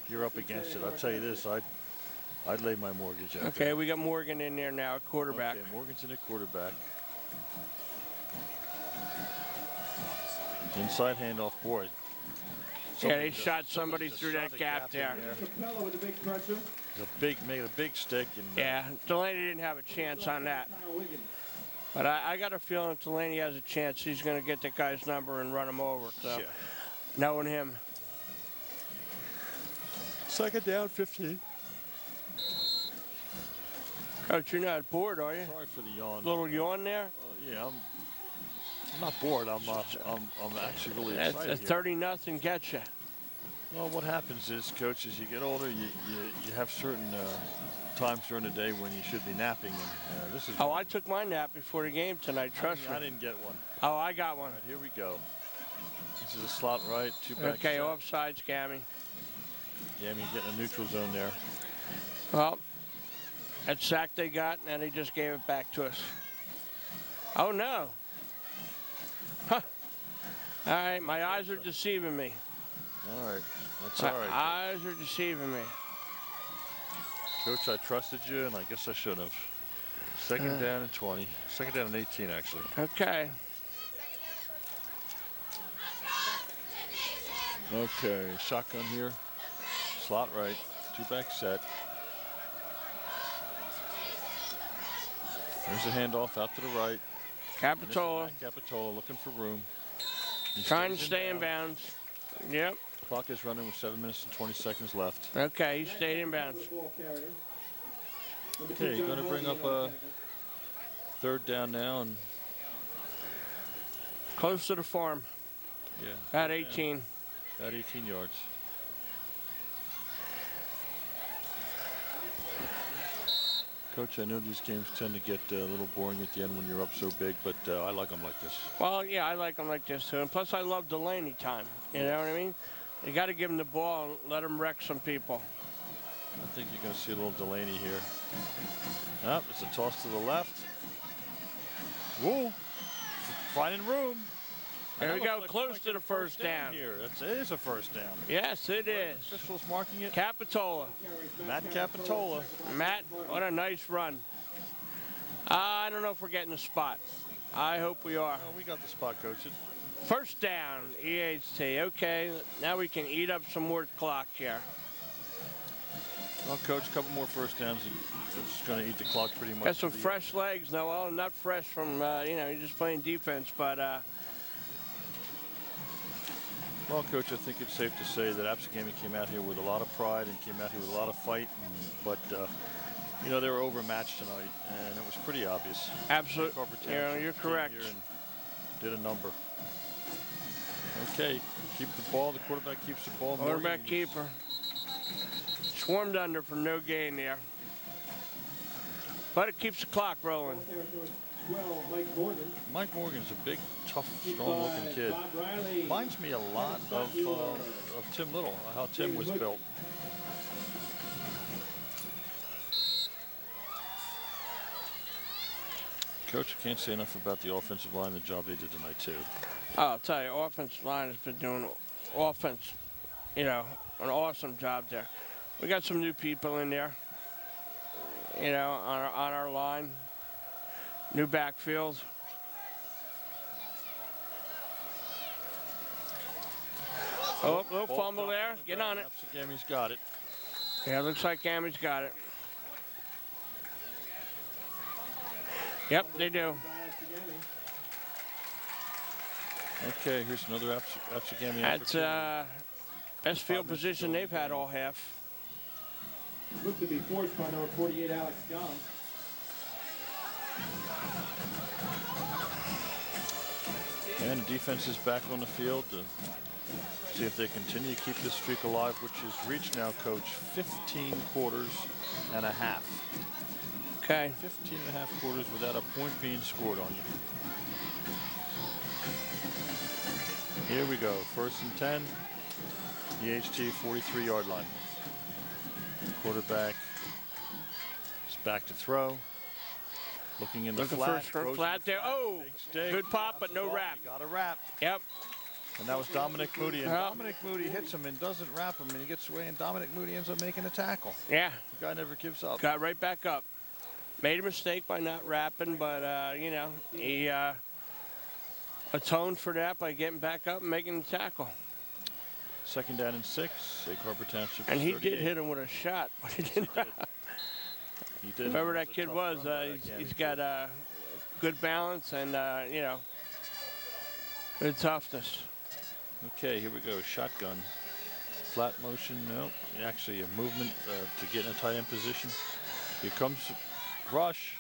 You're up against it. I'll tell you this, I'd lay my mortgage out Okay, there. we got Morgan in there now, quarterback. Okay, Morgan's in at quarterback. Inside handoff, boy. Yeah, they shot somebody through that gap there. Made a big stick. And, yeah, Delaney didn't have a chance on that. But I got a feeling if Delaney has a chance, he's going to get that guy's number and run him over. So, knowing him. 2nd down, 15. Coach, you're not bored, are you? Sorry for the yawn. Little yawn there? Yeah, I'm not bored. I'm actually really excited. That's 30-0 gets you. Well, what happens is, Coach, as you get older, you have certain times during the day when you should be napping, and this is. Oh, I took my nap before the game tonight. Trust me. I didn't get one. Oh, I got one. All right, here we go. This is a slot right, 2-back. Okay, offside, Scammy. Scammy getting a neutral zone there. Well, that sack they got, and they just gave it back to us. Oh no. Huh. All right, my eyes are deceiving me. All right, that's all right. My eyes are deceiving me. Coach, I trusted you, and I guess I should have. 2nd down and 20. 2nd down and 18, actually. Okay. Okay, shotgun here. Slot right, 2-back set. There's a handoff out to the right. Capitola. Capitola looking for room. Trying to stay in bounds. Yep. Clock is running with 7 minutes and 20 seconds left. Okay, he stayed in bounds. Okay, going to bring up a 3rd down now. And close to the farm. Yeah. At 18. About 18 yards. Coach, I know these games tend to get a little boring at the end when you're up so big, but I like them like this. Well, yeah, I like them like this too. And plus, I love Delaney time. You know what I mean? You got to give him the ball and let him wreck some people. I think you're going to see a little Delaney here. It's a toss to the left. Whoa! Finding room. There we go, close to the first down. Here, it is a 1st down. Yes, it is. Officials marking it. Capitola. Matt Capitola. Matt, what a nice run. I don't know if we're getting the spot. I hope we are. Well, we got the spot, Coach. 1st down, EHT. Okay, now we can eat up some more clock here. Well, Coach, a couple more 1st downs. It's going to eat the clock pretty much. Got some fresh legs. No, well, not fresh from, you know, you're just playing defense, but. Well, Coach, I think it's safe to say that Absegami came out here with a lot of pride and came out here with a lot of fight. But, you know, they were overmatched tonight, and it was pretty obvious. Absolutely. You're correct. Here and did a number. Okay, keep the ball. The quarterback keeps the ball. Quarterback keeper. Swarmed under for no gain there. But it keeps the clock rolling. Mike Morgan's a big, tough, strong-looking kid. Reminds me a lot of Tim Little, how Tim was built. Coach, I can't say enough about the offensive line, the job they did tonight, too. I'll tell you, offensive line has been doing offense, an awesome job there. We got some new people in there, on our line. New backfield. Oh, little fumble there. Get on it. Absegami's got it. Yeah, looks like Gami's got it. Yep, they do. Okay, here's another Absegami That's opportunity. best field position they've had all half. Looked to be forced by number 48, Alex Young. And the defense is back on the field to see if they continue to keep this streak alive, which has reached now, Coach, 15 quarters and a half. Okay. 15 and a half quarters without a point being scored on you. Here we go, 1st and 10, EHT 43-yard line. Quarterback is back to throw. Looking in the flat. Flat there. Oh, good pop, but no wrap. Got a wrap. Yep. And that was Dominic Moody. And Dominic Moody hits him and doesn't wrap him, and he gets away, and Dominic Moody ends up making a tackle. Yeah. The guy never gives up. Got right back up. Made a mistake by not wrapping, but, he atoned for that by getting back up and making the tackle. 2nd down and 6. Egg Harbor Township. And he did hit him with a shot, but he didn't wrap. He did. Whoever that kid was, he's got good balance and, good toughness. Okay, here we go. Shotgun. Flat motion. No, actually a movement to get in a tight end position. Here comes rush.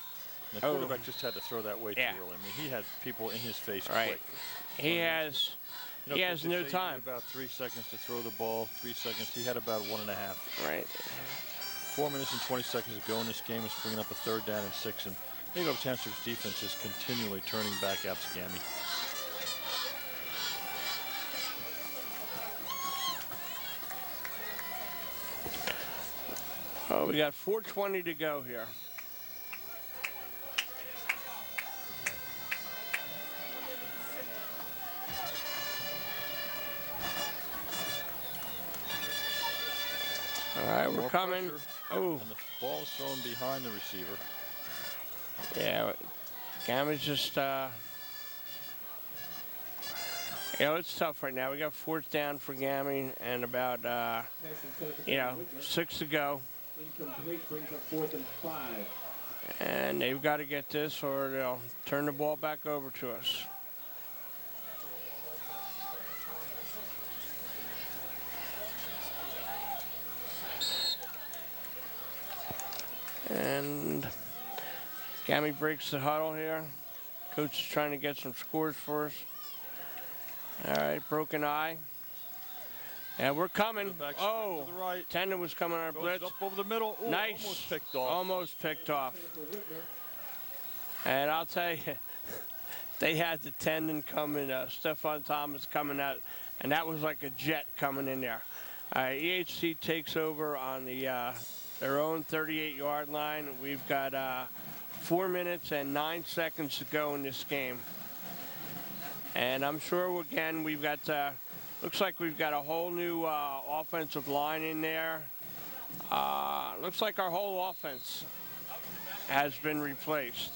The quarterback just had to throw that way too early. I mean, he had people in his face quick. He has no time. About 3 seconds to throw the ball. 3 seconds. He had about 1.5. Right. 4 minutes and 20 seconds to go in this game. It's bringing up a 3rd down and 6. And Egg Harbor Township's defense is continually turning back Absegami. Oh, we got 4:20 to go here. All right, we're coming. Oh. And the ball is thrown behind the receiver. Yeah, Gami's just, it's tough right now. We got 4th down for Gami and about, 6 to go. Incomplete, brings up 4th and 5. And they've got to get this or they'll turn the ball back over to us. And Gami breaks the huddle here. Coach is trying to get some scores for us. All right, broken eye. And we're coming. Oh, right. Tendon was coming on our blitz. Up over the middle. Ooh, nice. Almost picked off. Almost picked off. And I'll tell you, they had the Tendon coming, Stephon Thomas coming out, and that was like a jet coming in there. EHT takes over on the their own 38-yard line. We've got 4 minutes and 9 seconds to go in this game. And I'm sure, again, we've got, looks like we've got a whole new offensive line in there. Looks like our whole offense has been replaced.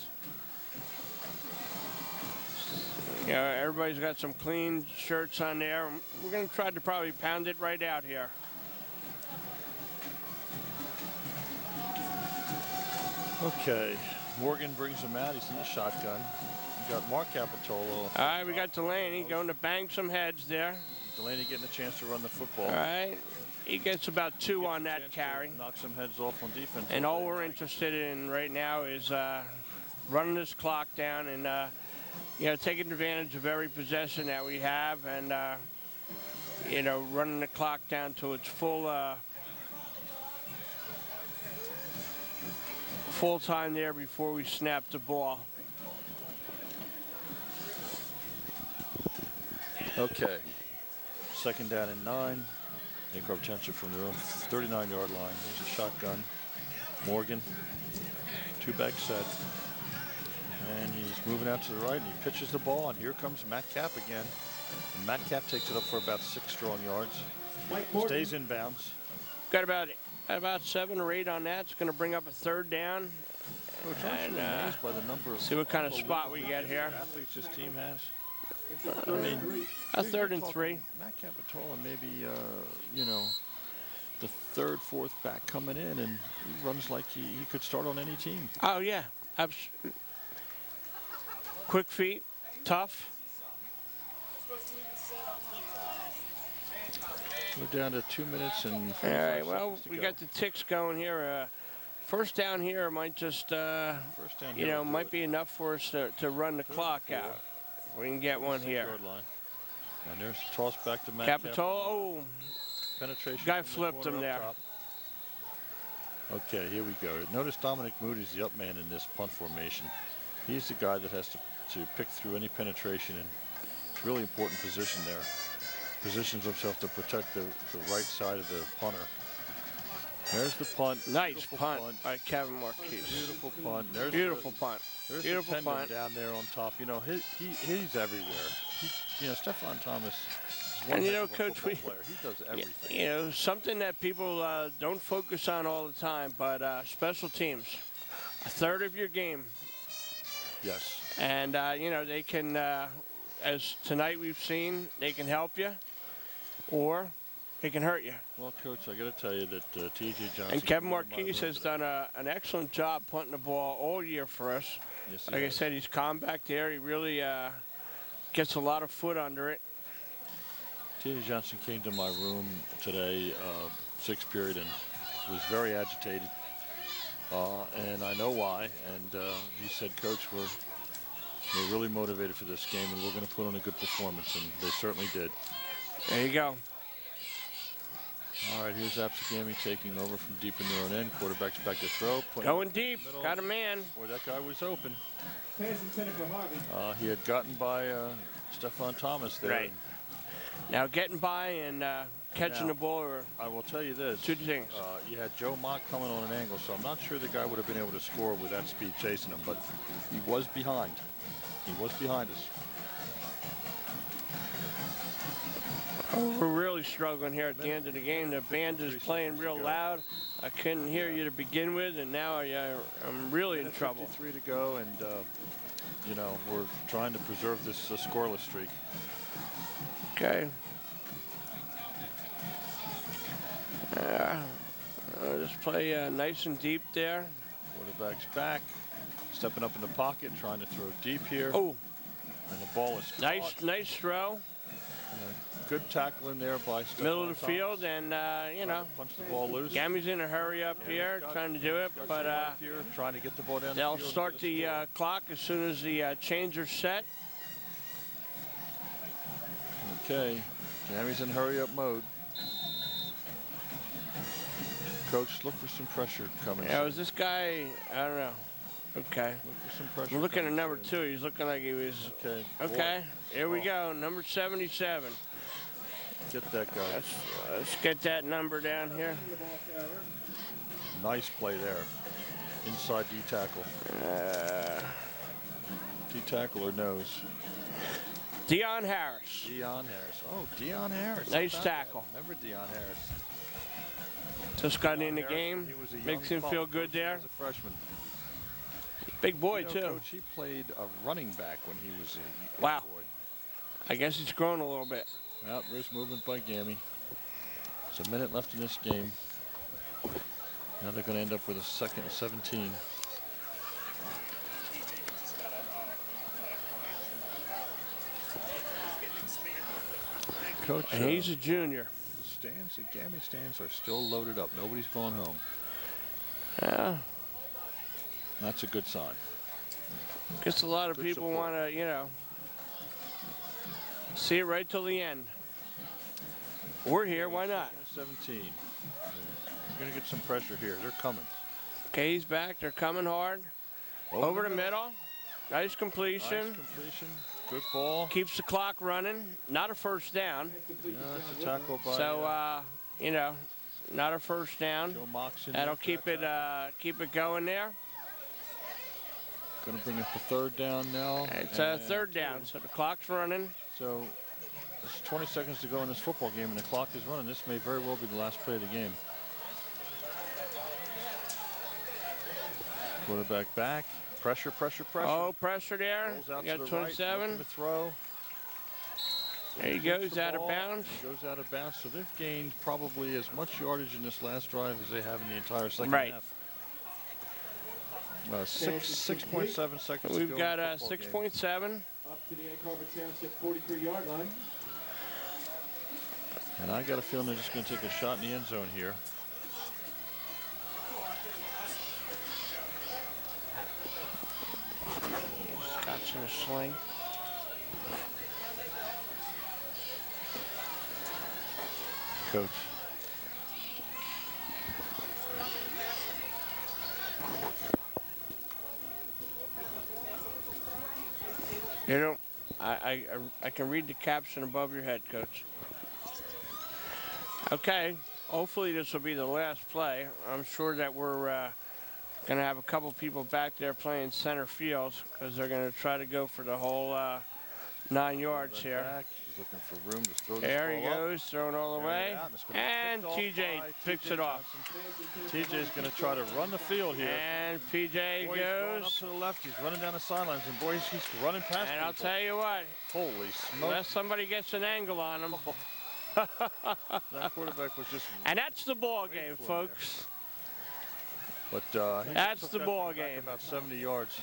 Everybody's got some clean shirts on there. We're going to try to probably pound it right out here. Okay, Morgan brings him out. He's in the shotgun. We got Mark Capitolo. All right, we got Delaney going to bang some heads there. Delaney getting a chance to run the football. All right, he gets about 2 on that carry. Knock some heads off on defense. And all we're interested in right now is running this clock down and taking advantage of every possession that we have and running the clock down to its full time there before we snap the ball. Okay, 2nd down and 9. Egg Harbor Township from their own 39-yard line. There's a shotgun. Morgan, 2-back set. And he's moving out to the right, and he pitches the ball, and here comes Matt Cap again. And Matt Cap takes it up for about 6 strong yards. Stays in bounds. Got about 7 or 8 on that. It's going to bring up a 3rd down. And amazed by the number of see what kind of spot we get here. Athletes this team has. I mean, a 3rd and 3. Matt Capitola, maybe you know, the 3rd, 4th back coming in, and he runs like he could start on any team. Oh yeah, quick feet, tough. We're down to 2 minutes and 45 all right, well, seconds to we go. got the ticks going here. First down here might just, you know, might be enough for us to run the clock out. We can get one here. Line. And there's a toss back to Matt Capitola. Oh, penetration. guy flipped him there. Top. Okay, here we go. Notice Dominic Moody's the up man in this punt formation. He's the guy that has to pick through any penetration, and it's a really important position there. Positions himself to protect the right side of the punter. There's the punt. Nice punt by Kevin Marquise. Beautiful punt. There's beautiful punt. There's beautiful the punt down there on top. You know, he's everywhere. You know, Stephon Thomas is one and you know, heck of a Coach, football player. He does everything. You know, something that people don't focus on all the time, but special teams, a 3rd of your game. Yes. And you know, they can, as tonight we've seen, they can help you, or they can hurt you. Well, Coach, I got to tell you that T.J. Johnson and Kevin Marquise has done an excellent job punting the ball all year for us. Yes, he like has. I said, he's calm back there. He really gets a lot of foot under it. T.J. Johnson came to my room today, 6th period, and was very agitated. And I know why. And he said, Coach, we're really motivated for this game, and we're going to put on a good performance, and they certainly did. There you go. All right, here's Absegami taking over from deep in their own end. Quarterback's back to throw. Going deep. Got a man. Boy, that guy was open. Pass intended for Harvey. He had gotten by Stephon Thomas there. Right. Now getting by and catching the ball are I will tell you this. 2 things. You had Joe Mock coming on an angle, so I'm not sure the guy would have been able to score with that speed chasing him, but he was behind. He was behind us. We're really struggling here at the end of the game. The band is playing real loud. I couldn't hear you to begin with, and now I'm really in trouble. 53 to go, and you know, we're trying to preserve this scoreless streak. Okay. Just play nice and deep there. Quarterback's back, stepping up in the pocket, trying to throw deep here. Oh, and the ball is caught. Nice throw. Good tackle in there by Stephon Middle of the Thomas. field, and you know, punch the ball loose. Gammy's in a hurry up here, trying to do it, but trying to get the ball down. they'll the field start the clock as soon as the changer's set. Okay, Gammy's in hurry-up mode. Coach, look for some pressure coming. Yeah, was this guy? I don't know. Okay. Look for some pressure. We're looking at number 2. He's looking like he was. Okay. Okay. Boy. Here we go. Number 77. Get that guy. Let's get that number down here. Nice play there. Inside D tackle. D tackle or nose? Deion Harris. Deion Harris. Oh, Deion Harris. Nice tackle. Remember Deion Harris? Just got in the game. Makes him feel good there. As a freshman. Big boy, too. Coach, he played a running back when he was a wow. boy. I guess he's grown a little bit. Well, there's movement by Gammy. There's a minute left in this game. Now they're going to end up with a 2nd and 17. Coach, and he's a junior. The Gammy stands are still loaded up. Nobody's going home. Yeah. That's a good sign. Guess a lot of Good people support. want to, you know, see it right till the end. We're here. Why not? 17. You're going to get some pressure here. They're coming. Okay, he's back. They're coming hard. Over the middle. Nice completion. Nice completion. Good ball. Keeps the clock running. Not a first down. That's a tackle by. So, you know, not a first down. Joe Moxon. That'll keep it going there. Going to bring up the third down now. It's a third down, so the clock's running. So there's 20 seconds to go in this football game, and the clock is running. This may very well be the last play of the game. Quarterback back. Pressure, pressure, pressure. Oh, pressure there. Rolls out You to got the right, 27. looking to throw. There he goes, out of bounds. He goes out of bounds. So they've gained probably as much yardage in this last drive as they have in the entire second half. 6.7 seconds. We've got 6.7. Up to the Egg Harbor Township 43-yard line. And I got a feeling they're just going to take a shot in the end zone here. Scott's in a sling. Coach. You know, I can read the caption above your head, Coach. Okay, hopefully this will be the last play. I'm sure that we're going to have a couple people back there playing center field because they're going to try to go for the whole 9 yards here. He's looking for room to throw There this he ball goes, throwing all the way. And TJ picks it off. TJ's going to try to run the field here. And PJ Boy, he's going up goes. to the left. He's running down the sidelines, and boy, he's running past And I'll people. tell you what, Holy smoke. unless somebody gets an angle on him. That quarterback was just... And that's the ball game, for him folks. But he That's took the that ball thing back game. about 70 yards.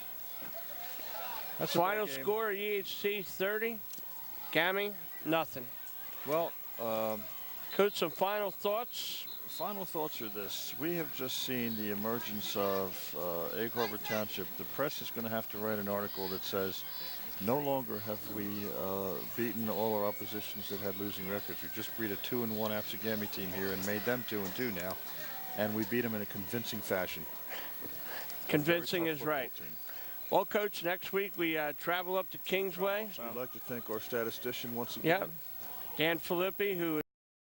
That's the Final ball game. score, EHT 30. Gammy, nothing. Well, Coach, some final thoughts? final thoughts are this. We have just seen the emergence of Egg Harbor Township. The press is going to have to write an article that says, no longer have we beaten all our oppositions that had losing records. We just beat a 2-1 Absegami team here and made them 2-2 now. And we beat them in a convincing fashion. Convincing is right. Team. Well, Coach, next week we travel up to Kingsway. We'd like to thank our statistician once again. Yep. Dan Filippi, who